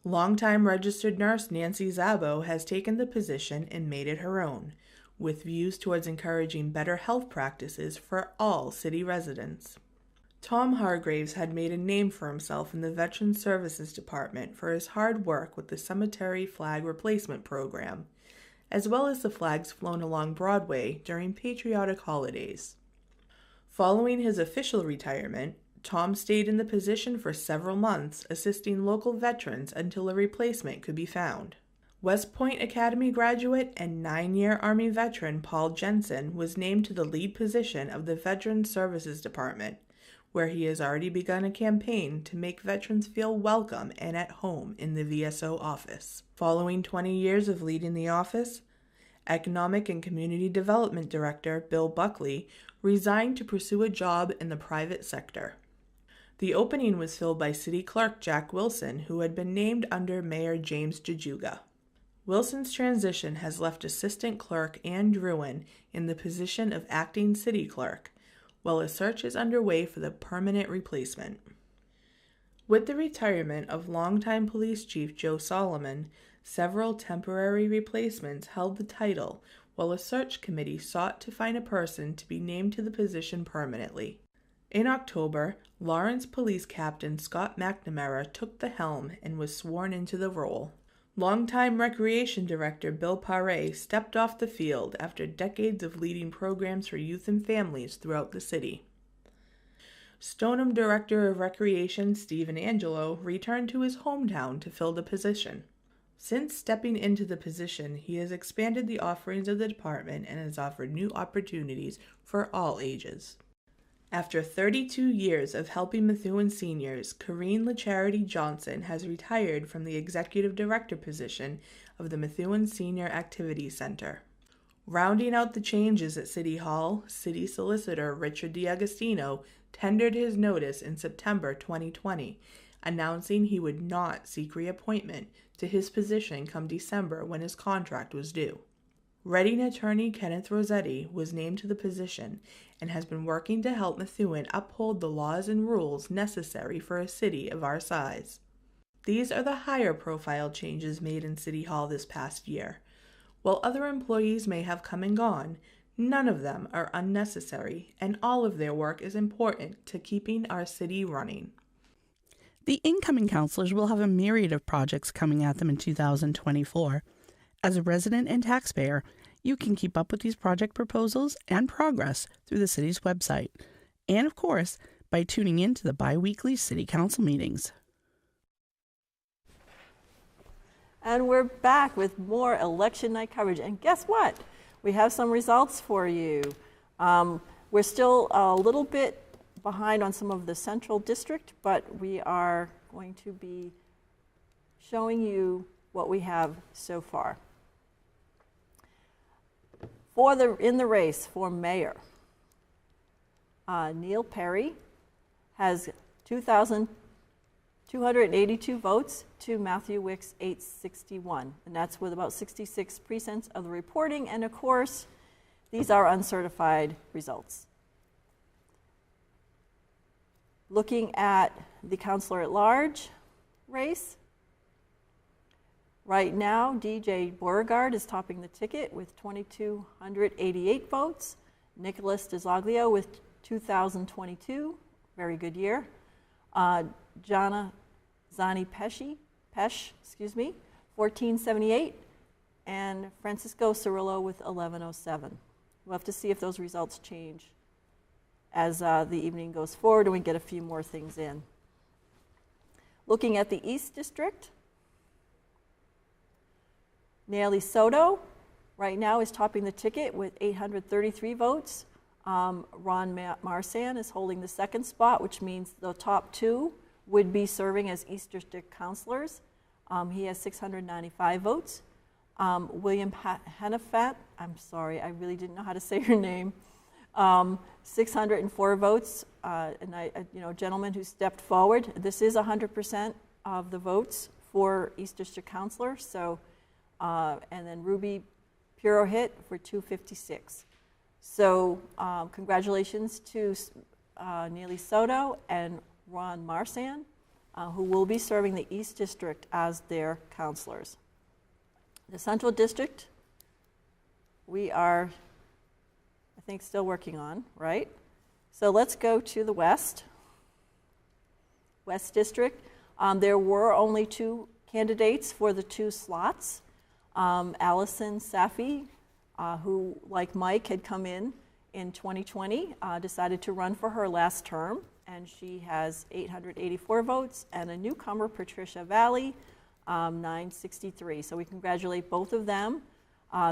Longtime registered nurse Nancy Zabo has taken the position and made it her own, with views towards encouraging better health practices for all city residents. Tom Hargraves had made a name for himself in the Veterans Services Department for his hard work with the Cemetery Flag Replacement Program, as well as the flags flown along Broadway during patriotic holidays. Following his official retirement, Tom stayed in the position for several months, assisting local veterans until a replacement could be found. West Point Academy graduate and 9-year Army veteran Paul Jensen was named to the lead position of the Veterans Services Department, where he has already begun a campaign to make veterans feel welcome and at home in the VSO office. Following 20 years of leading the office, Economic and Community Development Director Bill Buckley resigned to pursue a job in the private sector. The opening was filled by City Clerk Jack Wilson, who had been named under Mayor James Jajuga. Wilson's transition has left Assistant Clerk Ann Druin in the position of Acting City Clerk, while a search is underway for the permanent replacement. With the retirement of longtime Police Chief Joe Solomon, several temporary replacements held the title, while a search committee sought to find a person to be named to the position permanently. In October, Lawrence Police Captain Scott McNamara took the helm and was sworn into the role. Longtime Recreation Director Bill Paré stepped off the field after decades of leading programs for youth and families throughout the city. Stoneham Director of Recreation Stephen Angelo returned to his hometown to fill the position. Since stepping into the position, he has expanded the offerings of the department and has offered new opportunities for all ages. After 32 years of helping Methuen seniors, Corrine LaCharity Johnson has retired from the Executive Director position of the Methuen Senior Activity Center. Rounding out the changes at City Hall, City Solicitor Richard DiAgostino tendered his notice in September 2020, announcing he would not seek reappointment to his position come December when his contract was due. Reading attorney Kenneth Rossetti was named to the position and has been working to help Methuen uphold the laws and rules necessary for a city of our size. These are the higher profile changes made in City Hall this past year. While other employees may have come and gone, none of them are unnecessary, and all of their work is important to keeping our city running. The incoming councilors will have a myriad of projects coming at them in 2024. As a resident and taxpayer, you can keep up with these project proposals and progress through the city's website, and of course, by tuning in to the bi-weekly city council meetings. And we're back with more election night coverage. And guess what? We have some results for you. We're still a little bit behind on some of the central district, but we are going to be showing you what we have so far. In the race for mayor, Neil Perry has 2,282 votes to Matthew Wick's 861, and that's with about 66 precincts of the reporting, and of course, these are uncertified results. Looking at the councilor at large race, right now, DJ Beauregard is topping the ticket with 2,288 votes. Nicholas DeZoglio with 2,022, very good year. Jana Zani Pesh, 1,478. And Francisco Cirillo with 1,107. We'll have to see if those results change as the evening goes forward and we get a few more things in. Looking at the East District, Nelly Soto right now is topping the ticket with 833 votes. Ron Marsan is holding the second spot, which means the top two would be serving as East District councilors. He has 695 votes. William Hennefat, I'm sorry, I really didn't know how to say your name. 604 votes, and a gentleman who stepped forward. This is 100% of the votes for East District councilor. So. And then Ruby Purohit for 256. So congratulations to Neely Soto and Ron Marsan, who will be serving the East District as their councilors. The Central District, we are, I think, still working on, right? So let's go to the West District. There were only two candidates for the two slots. Allison Safi, who, like Mike, had come in 2020, decided to run for her last term, and she has 884 votes, and a newcomer, Patricia Valley, 963. So we congratulate both of them.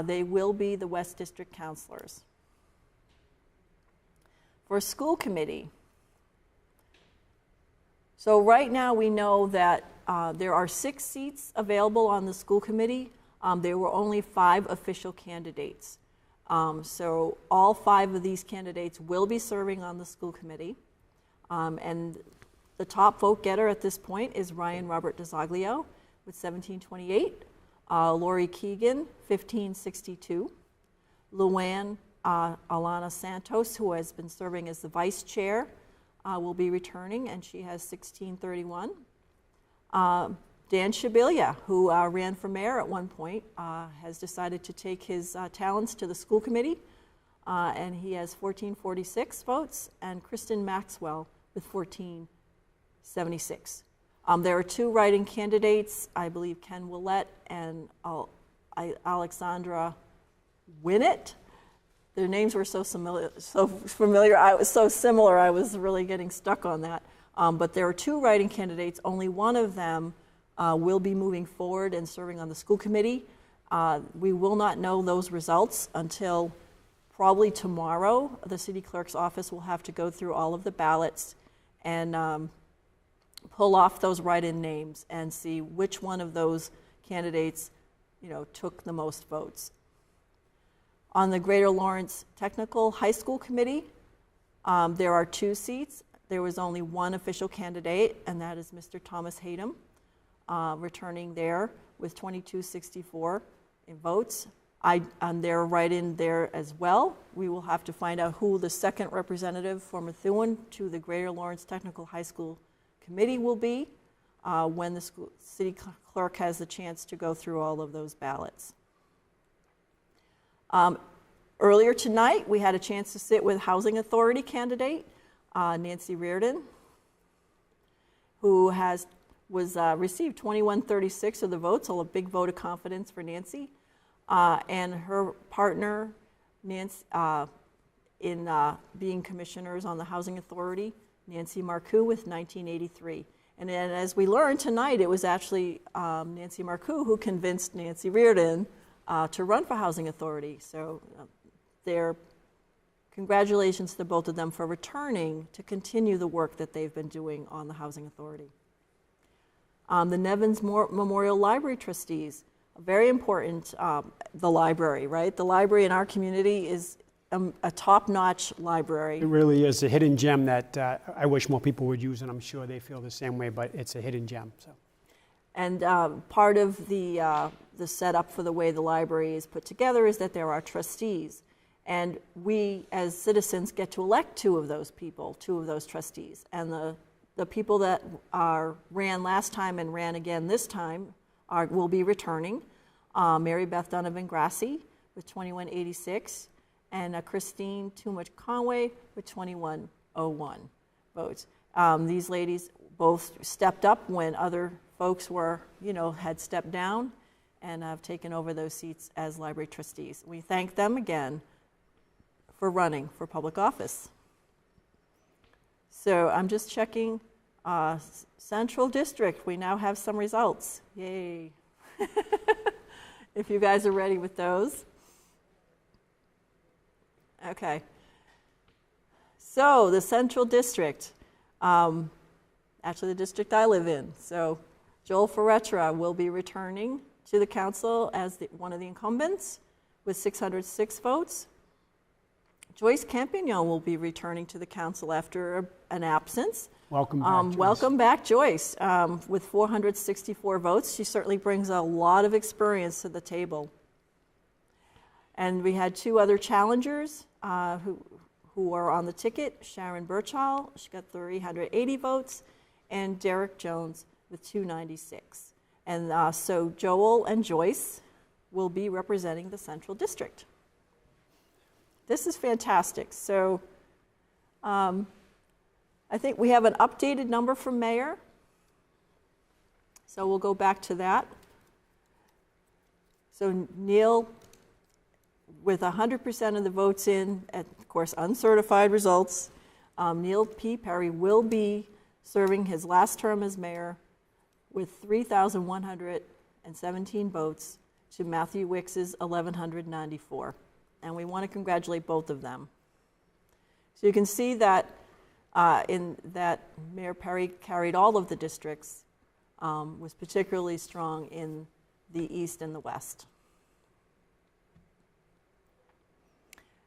They will be the West District councilors. For school committee, so right now we know that there are 6 seats available on the school committee. There were only 5 official candidates. So all 5 of these candidates will be serving on the school committee. And the top vote getter at this point is Ryan Robert DeZoglio with 1,728. Lori Keegan, 1,562. Luann Alana Santos, who has been serving as the vice chair, will be returning, and she has 1,631. Dan Shabilia, who ran for mayor at one point, has decided to take his talents to the school committee, and he has 1446 votes, and Kristen Maxwell with 1476. There are 2 write-in candidates, I believe Ken Willett and Alexandra Winnett. Their names were so familiar. I was so similar, I was really getting stuck on that. But there are 2 write-in candidates. Only one of them will be moving forward and serving on the school committee. We will not know those results until probably tomorrow. The city clerk's office will have to go through all of the ballots and pull off those write-in names and see which one of those candidates, took the most votes. On the Greater Lawrence Technical High School Committee, there are 2 seats. There was only one official candidate, and that is Mr. Thomas Hayden, returning there with 2264 in votes. And they're right in there as well. We will have to find out who the second representative for Methuen to the Greater Lawrence Technical High School Committee will be when the city clerk has the chance to go through all of those ballots. Earlier tonight, we had a chance to sit with Housing Authority candidate Nancy Reardon, who received 2136 of the votes, so a big vote of confidence for Nancy, and her partner, Nancy, in being commissioners on the Housing Authority, Nancy Marcoux with 1983. And then, as we learned tonight, it was actually Nancy Marcoux who convinced Nancy Reardon to run for Housing Authority. So congratulations to both of them for returning to continue the work that they've been doing on the Housing Authority. The Nevins Memorial Library trustees, very important, the library, right? The library in our community is a top-notch library. It really is a hidden gem that I wish more people would use, and I'm sure they feel the same way, but it's a hidden gem. So. And part of the setup for the way the library is put together is that there are trustees. And we, as citizens, get to elect 2 of those people, 2 of those trustees. And the people that ran last time and ran again this time will be returning. Mary Beth Donovan Grassi with 2186, and Christine Too-Much Conway with 2101 votes. These ladies both stepped up when other folks had stepped down and have taken over those seats as library trustees. We thank them again for running for public office. So I'm just checking Central District. We now have some results. Yay. If you guys are ready with those. Okay. So the Central District, actually the district I live in. So Joel Ferretra will be returning to the council as one of the incumbents with 606 votes. Joyce Campignon will be returning to the council after an absence. Welcome back, Joyce. Welcome back, Joyce, with 464 votes. She certainly brings a lot of experience to the table. And we had 2 other challengers who are on the ticket. Sharon Birchall, she got 380 votes, and Derek Jones with 296. And so Joel and Joyce will be representing the Central District. This is fantastic. So I think we have an updated number from Mayor. So we'll go back to that. So Neil, with 100% of the votes in, of course, uncertified results, Neil P. Perry will be serving his last term as mayor with 3,117 votes to Matthew Wicks's 1,194. And we want to congratulate both of them. So you can see that Mayor Perry carried all of the districts, was particularly strong in the East and the West.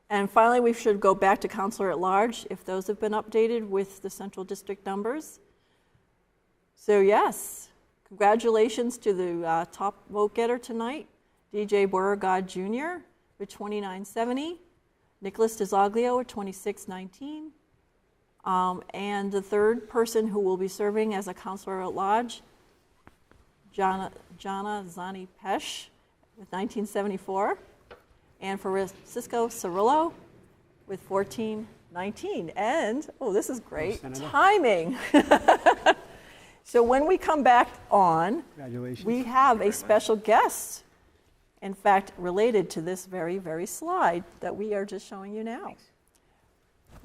And finally, we should go back to Councilor at Large, if those have been updated with the Central District numbers. So yes, congratulations to the top vote getter tonight, DJ Borga Jr. with 2970, Nicholas DeZoglio with 2619, and the third person who will be serving as a Councilor at Large, Jana Zani Pesh with 1974, and Francisco Cirillo with 1419. And, oh, this is great, timing. So when we come back on, we have a special guest, in fact, related to this very, very slide that we are just showing you now.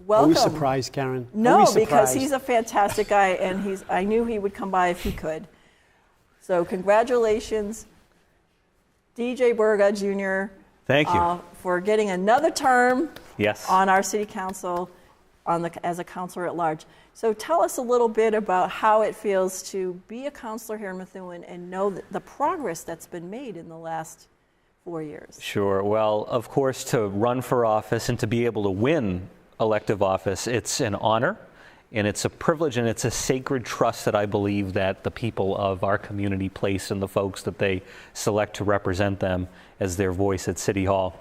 Welcome. Always surprised, Karen. No, Always because surprised. he's a fantastic guy, and I knew he would come by if he could. So congratulations, DJ Borga Jr. Thank you. For getting another term Yes. on our city council as a counselor at large. So tell us a little bit about how it feels to be a counselor here in Methuen and know the progress that's been made in the last 4 years. Sure. Well, of course, to run for office and to be able to win elective office, it's an honor and it's a privilege and it's a sacred trust that I believe that the people of our community place in the folks that they select to represent them as their voice at City Hall.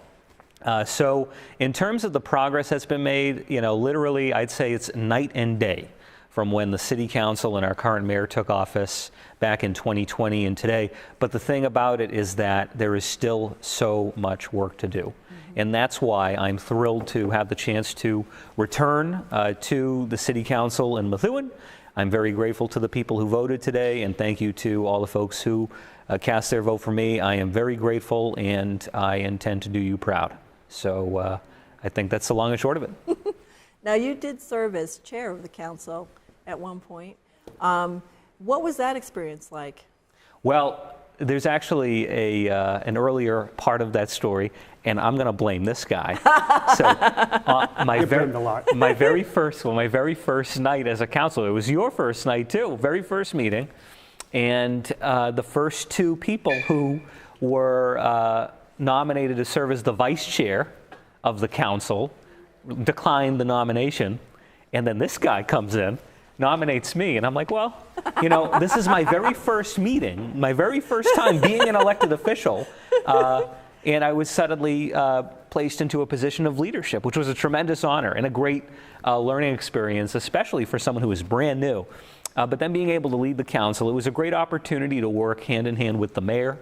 So in terms of the progress that's been made, literally I'd say it's night and day from when the city council and our current mayor took office back in 2020 and today. But the thing about it is that there is still so much work to do. And that's why I'm thrilled to have the chance to return to the city council in Methuen. I'm very grateful to the people who voted today, and thank you to all the folks who cast their vote for me. I am very grateful, and I intend to do you proud. So I think that's the long and short of it. Now, you did serve as chair of the council at one point. What was that experience like? Well, there's actually an earlier part of that story, and I'm going to blame this guy. So my very first night as a councilor, it was your first night too, very first meeting, and the first two people who were nominated to serve as the vice chair of the council declined the nomination, and then this guy comes in, nominates me, and I'm like, well, this is my very first meeting, my very first time being an elected official, and I was suddenly placed into a position of leadership, which was a tremendous honor and a great learning experience, especially for someone who is brand new. But then being able to lead the council, it was a great opportunity to work hand in hand with the mayor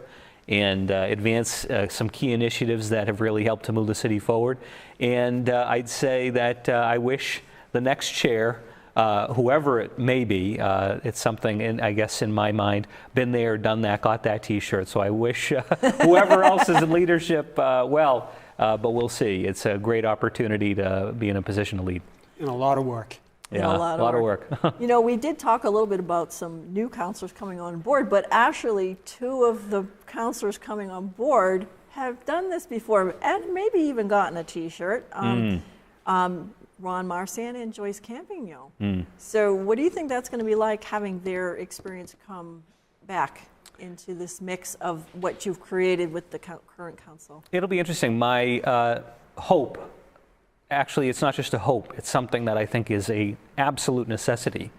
and advance some key initiatives that have really helped to move the city forward. And I'd say that I wish the next chair, whoever it may be, it's something, I guess in my mind, been there, done that, got that T-shirt. So I wish whoever else is in leadership well, but we'll see. It's a great opportunity to be in a position to lead. And a lot of work. Yeah, a lot of work. We did talk a little bit about some new counselors coming on board, but actually two of the counselors coming on board have done this before and maybe even gotten a T-shirt. Ron Marsan and Joyce Campigno. So what do you think that's going to be like, having their experience come back into this mix of what you've created with the current council? It'll be interesting. My hope, actually, it's not just a hope, it's something that I think is an absolute necessity.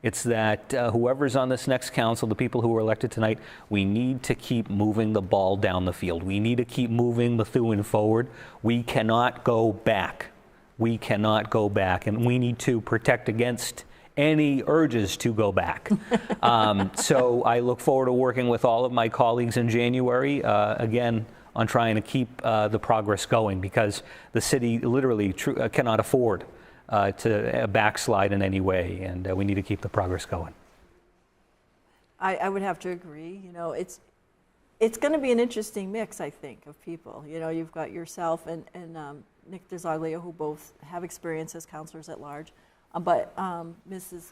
It's that whoever's on this next council, the people who were elected tonight, we need to keep moving the ball down the field. We need to keep moving Methuen forward. We cannot go back. We cannot go back, and we need to protect against any urges to go back. So I look forward to working with all of my colleagues in January, again, on trying to keep the progress going, because the city literally cannot afford to backslide in any way, and we need to keep the progress going. I would have to agree. It's going to be an interesting mix, I think, of people. You've got yourself and Nick DeZoglio, who both have experience as counselors at large, but Ms.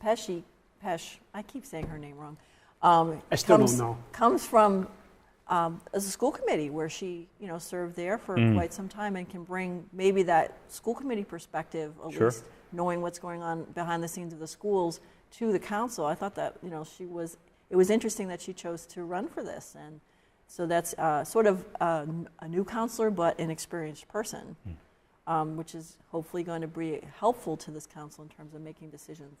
Pesh, I keep saying her name wrong. I still don't know. Comes from as a school committee where she, served there for quite some time and can bring maybe that school committee perspective, at least knowing what's going on behind the scenes of the schools, to the council. I thought that, it was interesting that she chose to run for this. And so that's sort of a new counselor, but an experienced person, which is hopefully going to be helpful to this council in terms of making decisions.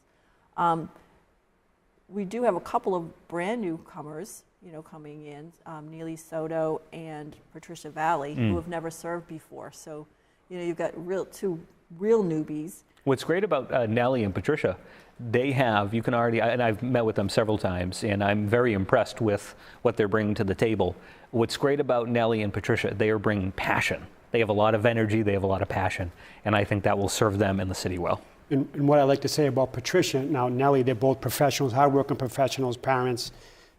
We do have a couple of brand newcomers, coming in, Neely Soto and Patricia Valley, who have never served before. So, you've got two real newbies. What's great about Nellie and Patricia, they have, you can already, and I've met with them several times, and I'm very impressed with what they're bringing to the table. What's great about Nellie and Patricia, they are bringing passion. They have a lot of energy, they have a lot of passion, and I think that will serve them and the city well. And what I like to say about Patricia, now Nellie, they're both professionals, hardworking professionals, parents,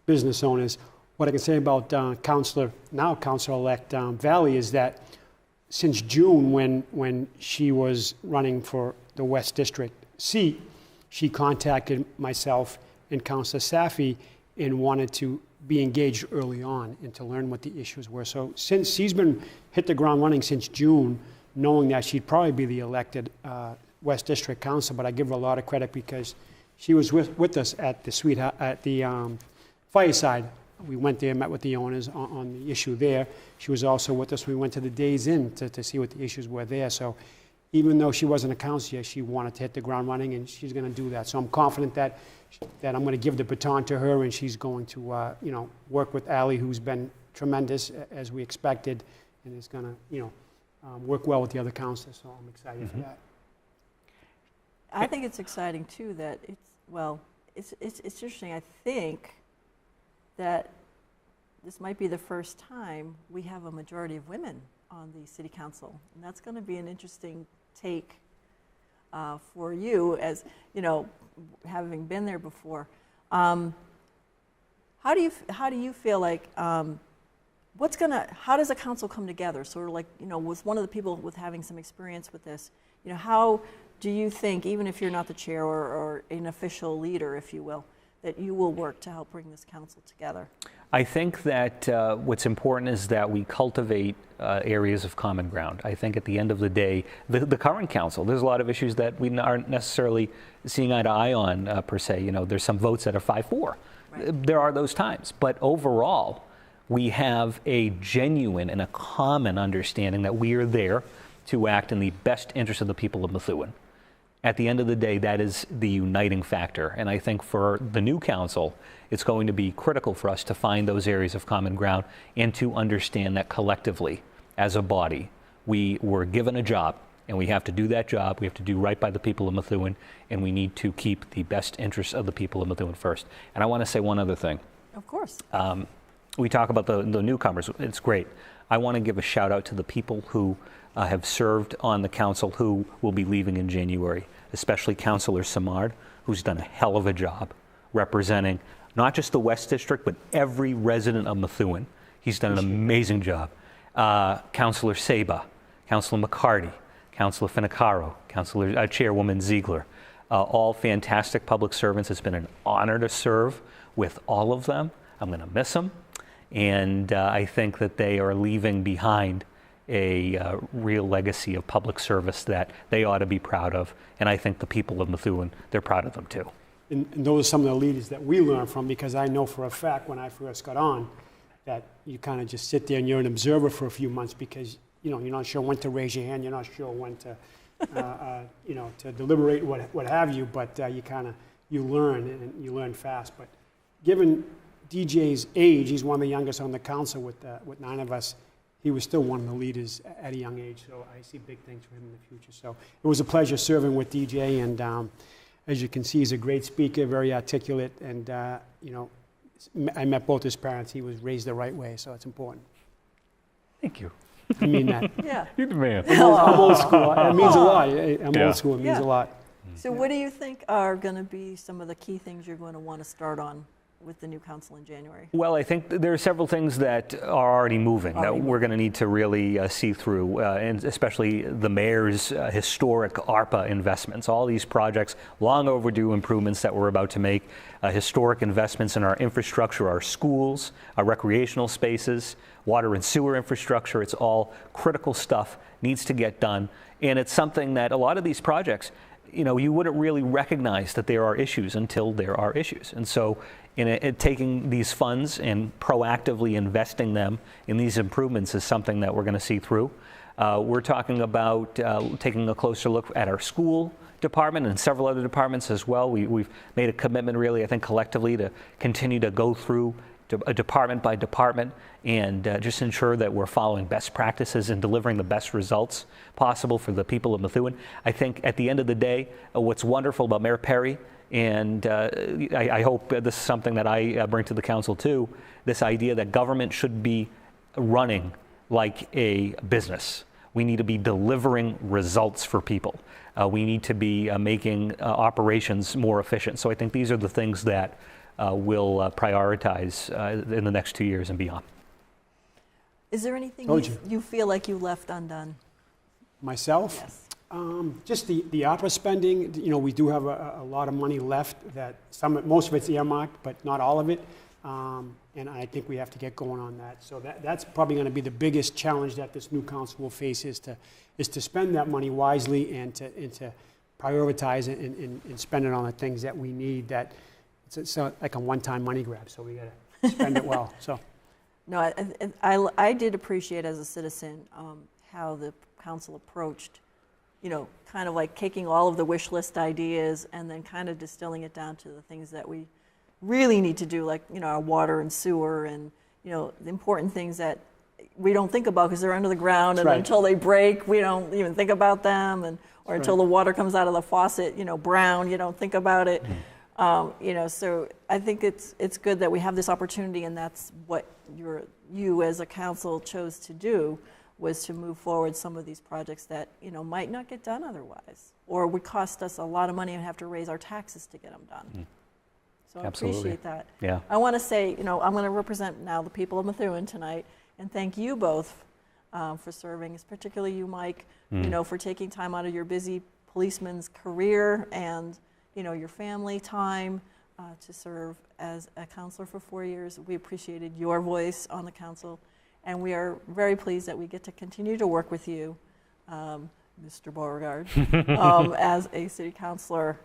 business owners. What I can say about Councilor-elect Valley is that since June, when she was running for the West District seat, she contacted myself and Councilor Safi and wanted to be engaged early on and to learn what the issues were. So since she's been hit the ground running since June, knowing that she'd probably be the elected West District Council, but I give her a lot of credit because she was with us at the Fireside. We went there, met with the owners on the issue there. She was also with us. We went to the Days Inn to see what the issues were there. So even though she wasn't a councilor, she wanted to hit the ground running, and she's going to do that. So I'm confident that I'm going to give the baton to her, and she's going to work with Ally, who's been tremendous as we expected, and is going to work well with the other councilors. So I'm excited for that. I think it's exciting too that it's interesting. I think that this might be the first time we have a majority of women on the city council, and that's going to be an interesting take for you, as having been there before. How do you feel like how does a council come together? Sort of like, was one of the people with having some experience with this. How do you think, even if you're not the chair or an official leader, if you will, that you will work to help bring this council together? I think that what's important is that we cultivate areas of common ground. I think at the end of the day, the current council, there's a lot of issues that we aren't necessarily seeing eye to eye on per se. There's some votes that are 5-4. Right. There are those times. But overall, we have a genuine and a common understanding that we are there to act in the best interest of the people of Methuen. At the end of the day, that is the uniting factor. And I think for the new council, it's going to be critical for us to find those areas of common ground and to understand that collectively, as a body, we were given a job, and we have to do that job. We have to do right by the people of Methuen, and we need to keep the best interests of the people of Methuen first. And I want to say one other thing. Of course. We talk about the newcomers. It's great. I want to give a shout out to the people who have served on the council who will be leaving in January, especially Councilor Samard, who's done a hell of a job representing not just the West District, but every resident of Methuen. He's done an amazing job. Councilor Saba, Councilor McCarty, Councilor Finicaro, Chairwoman Ziegler, all fantastic public servants. It's been an honor to serve with all of them. I'm going to miss them. And I think that they are leaving behind a real legacy of public service that they ought to be proud of. And I think the people of Methuen, they're proud of them too. And those are some of the leaders that we learn from, because I know for a fact when I first got on that you kind of just sit there and you're an observer for a few months because you're not sure when to raise your hand, you're not sure when to to deliberate what have you, but you learn and you learn fast. But given DJ's age, he's one of the youngest on the council with 9 of us. He was still one of the leaders at a young age, so I see big things for him in the future. So it was a pleasure serving with DJ, and as you can see, he's a great speaker, very articulate, and I met both his parents. He was raised the right way, so it's important. Thank you. I mean that. Yeah. You're the man. I'm old school. It means a lot. I'm old school. It means a lot. So what do you think are going to be some of the key things you're going to want to start on with the new council in January? Well, I think there are several things that are already moving that we're going to need to really see through, and especially the mayor's historic ARPA investments. All these projects, long overdue improvements that we're about to make, historic investments in our infrastructure, our schools, our recreational spaces, water and sewer infrastructure. It's all critical stuff, needs to get done. And it's something that a lot of these projects, you wouldn't really recognize that there are issues until there are issues. And so in taking these funds and proactively investing them in these improvements is something that we're going to see through. We're talking about taking a closer look at our school department and several other departments as well. We've made a commitment really, I think, collectively to continue to go through department by department, and just ensure that we're following best practices and delivering the best results possible for the people of Methuen. I think at the end of the day, what's wonderful about Mayor Perry, and I hope this is something that I bring to the council too, this idea that government should be running like a business. We need to be delivering results for people. We need to be making operations more efficient. So I think these are the things that we'll prioritize in the next 2 years and beyond. Is there anything you feel like you left undone? Myself? Yes. Just the ARPA spending. You know, we do have a lot of money left. Most of it's earmarked, but not all of it. And I think we have to get going on that. So that's probably going to be the biggest challenge that this new council will face, is to spend that money wisely and to prioritize it and spend it on the things that we need. That it's like a one-time money grab. So we got to spend it well. So. No, I did appreciate as a citizen how the council approached, you know, kind of like taking all of the wish list ideas and then kind of distilling it down to the things that we really need to do, like, you know, our water and sewer and, you know, the important things that we don't think about because they're under the ground, and until they break, we don't even think about them, or until the water comes out of the faucet, you know, brown, you don't think about it. You know, so I think it's good that we have this opportunity, and that's what you as a council chose to do, was to move forward some of these projects that, you know, might not get done otherwise, or would cost us a lot of money and have to raise our taxes to get them done. So I appreciate that. Yeah. I want to say, you know, I'm going to represent now the people of Methuen tonight, and thank you both for serving, particularly you, Mike, you know, for taking time out of your busy policeman's career and, you know, your family time to serve as a counselor for 4 years. We appreciated your voice on the council, and we are very pleased that we get to continue to work with you, Mr. Beauregard, as a city councilor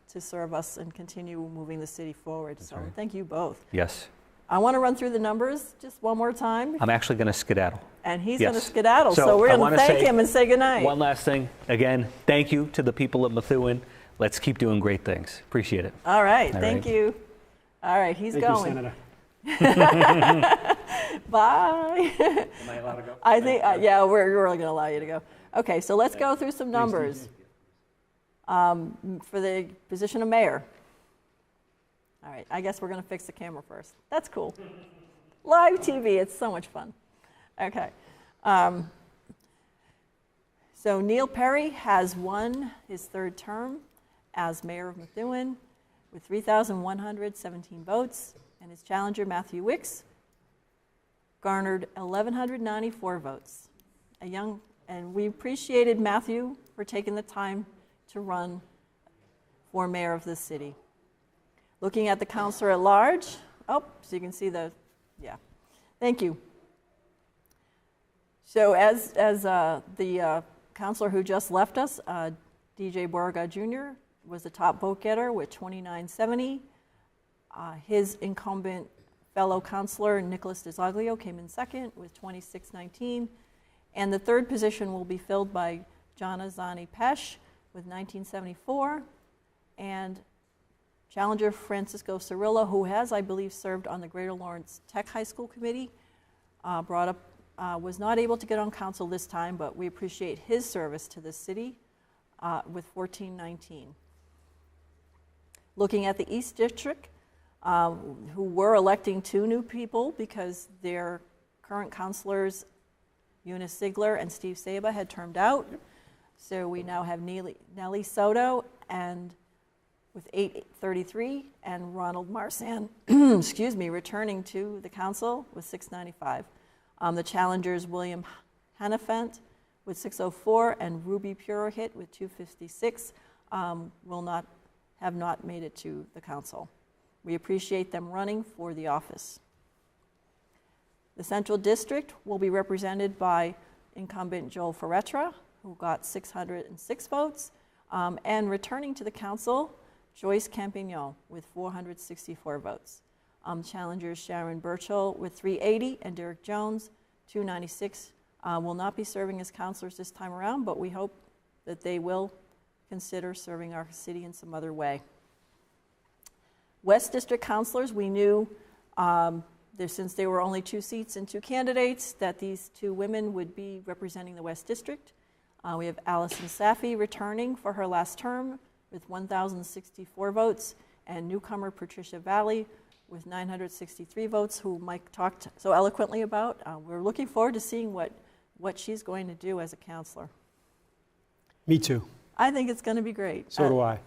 to serve us and continue moving the city forward. So thank you both. Yes. I want to run through the numbers just one more time. I'm actually going to skedaddle. And he's going to skedaddle, so we're going to thank him and say goodnight. One last thing. Again, thank you to the people of Methuen. Let's keep doing great things. Appreciate it. All right, thank you. All right, he's going. Thank you, Senator. Bye. Am I allowed to go? I think, yeah, we're really going to allow you to go. Okay, so let's go through some numbers for the position of mayor. All right, I guess we're going to fix the camera first. That's cool. Live TV, it's so much fun. Okay. So Neil Perry has won his third term as mayor of Methuen with 3,117 votes, and his challenger, Matthew Wicks, garnered 1,194 votes. And we appreciated Matthew for taking the time to run for mayor of this city. Looking at the councilor at large, so you can see thank you. So as the councilor who just left us, DJ Borga Jr. was the top vote getter with 2,970. His incumbent fellow councilor, Nicholas DeZoglio, came in second with 2,619. And the third position will be filled by Jana Zani Pesh with 1974. And challenger Francisco Cirillo, who has, I believe, served on the Greater Lawrence Tech High School Committee, was not able to get on council this time, but we appreciate his service to the city with 1419. Looking at the East District, who were electing 2 new people because their current councilors, Eunice Ziegler and Steve Saba, had termed out. So we now have Nellie Soto and with 833, and Ronald Marsan, excuse me, returning to the council with 695. The challengers, William Hannafant with 604 and Ruby Purohit with 256, have not made it to the council. We appreciate them running for the office. The Central District will be represented by incumbent Joel Ferretra, who got 606 votes, and returning to the council, Joyce Campignon with 464 votes. Challengers Sharon Burchell with 380 and Derek Jones, 296, will not be serving as councilors this time around, but we hope that they will consider serving our city in some other way. West District councilors, we knew Since there were only 2 seats and 2 candidates, that these 2 women would be representing the West District. We have Allison Safi returning for her last term with 1,064 votes, and newcomer Patricia Valley with 963 votes, who Mike talked so eloquently about. We're looking forward to seeing what she's going to do as a counselor. Me too. I think it's going to be great. So do I.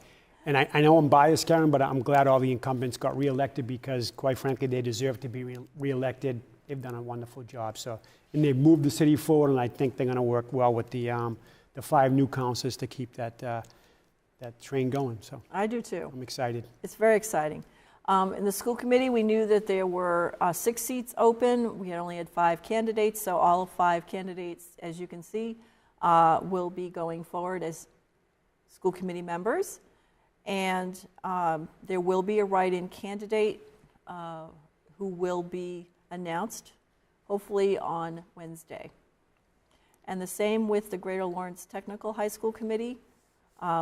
And I know I'm biased, Karen, but I'm glad all the incumbents got reelected because, quite frankly, they deserve to be reelected. They've done a wonderful job. So, and they've moved the city forward, and I think they're going to work well with the 5 new councilors to keep that train going. So I do too. I'm excited. It's very exciting. In the school committee, we knew that there were 6 seats open. We only had 5 candidates, so all 5 candidates, as you can see, will be going forward as school committee members. And there will be a write-in candidate who will be announced, hopefully on Wednesday. And the same with the Greater Lawrence Technical High School Committee.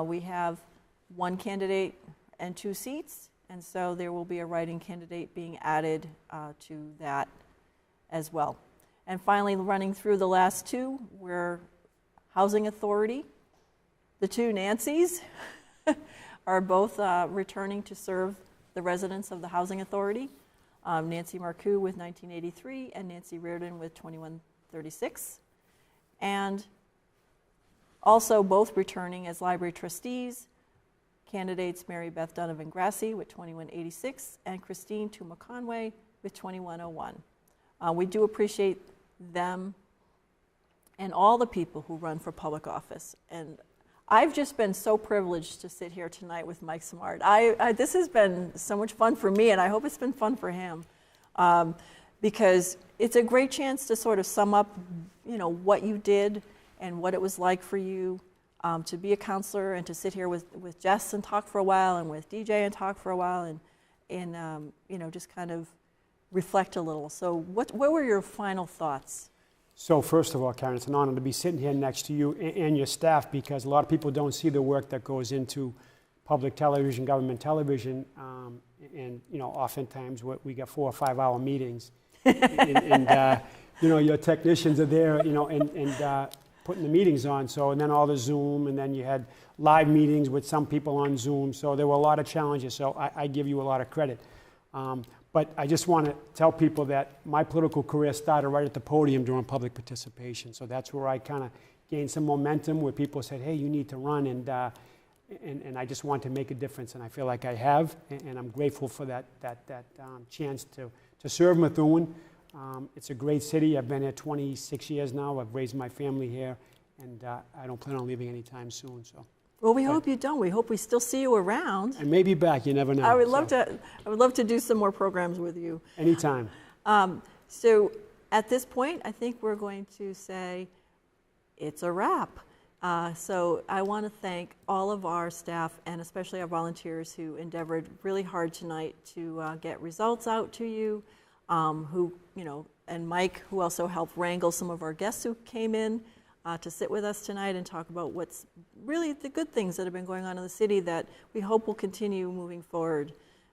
We have 1 candidate and 2 seats, and so there will be a write-in candidate being added to that as well. And finally, running through the last 2, we're Housing Authority. The 2 Nancys are both returning to serve the residents of the Housing Authority. Nancy Marcoux with 1983 and Nancy Reardon with 2136. And also both returning as library trustees, candidates Mary Beth Donovan Grassi with 2186 and Christine Tuma Conway with 2101. We do appreciate them and all the people who run for public office. And I've just been so privileged to sit here tonight with Mike Smart. This has been so much fun for me, and I hope it's been fun for him, because it's a great chance to sort of sum up, what you did and what it was like for you to be a counselor and to sit here with Jess and talk for a while, and with DJ and talk for a while, and just kind of reflect a little. So what were your final thoughts? So first of all, Karen, it's an honor to be sitting here next to you and your staff, because a lot of people don't see the work that goes into public television, government television, and oftentimes we got 4 or 5 hour meetings, and your technicians are there, and putting the meetings on. So, and then all the Zoom, and then you had live meetings with some people on Zoom. So there were a lot of challenges. So I give you a lot of credit. But I just want to tell people that my political career started right at the podium during public participation. So that's where I kind of gained some momentum, where people said, hey, you need to run, and I just want to make a difference, and I feel like I have, and I'm grateful for that chance to serve Methuen. It's a great city. I've been here 26 years now. I've raised my family here, and I don't plan on leaving anytime soon. So. Well, we hope you don't. We hope we still see you around. And maybe back. You never know. I would love to do some more programs with you. Anytime. So at this point, I think we're going to say it's a wrap. So I want to thank all of our staff, and especially our volunteers who endeavored really hard tonight to get results out to you, and Mike, who also helped wrangle some of our guests who came in to sit with us tonight and talk about what's really the good things that have been going on in the city that we hope will continue moving forward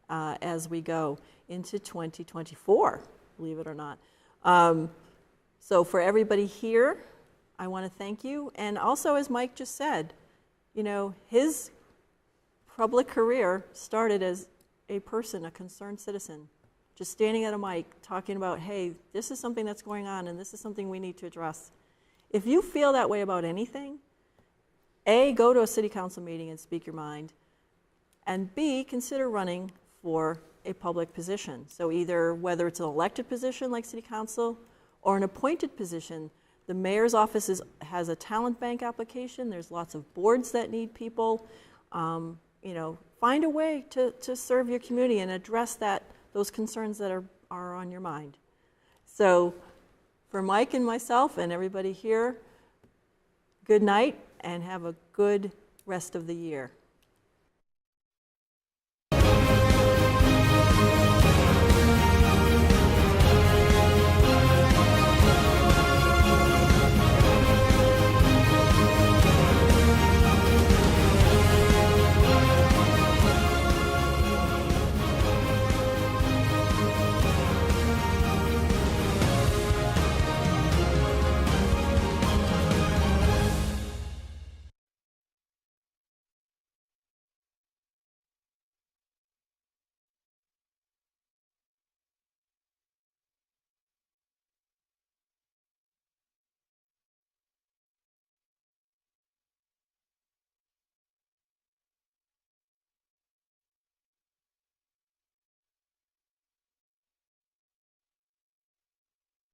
as we go into 2024, believe it or not. So for everybody here, I want to thank you. And also, as Mike just said, his public career started as a person, a concerned citizen, just standing at a mic talking about, hey, this is something that's going on and this is something we need to address. If you feel that way about anything, A, go to a city council meeting and speak your mind, and B, consider running for a public position. So either whether it's an elected position like city council or an appointed position, the mayor's office has a talent bank application. There's lots of boards that need people. Find a way to serve your community and address those concerns that are on your mind. So for Mike and myself and everybody here, good night and have a good rest of the year.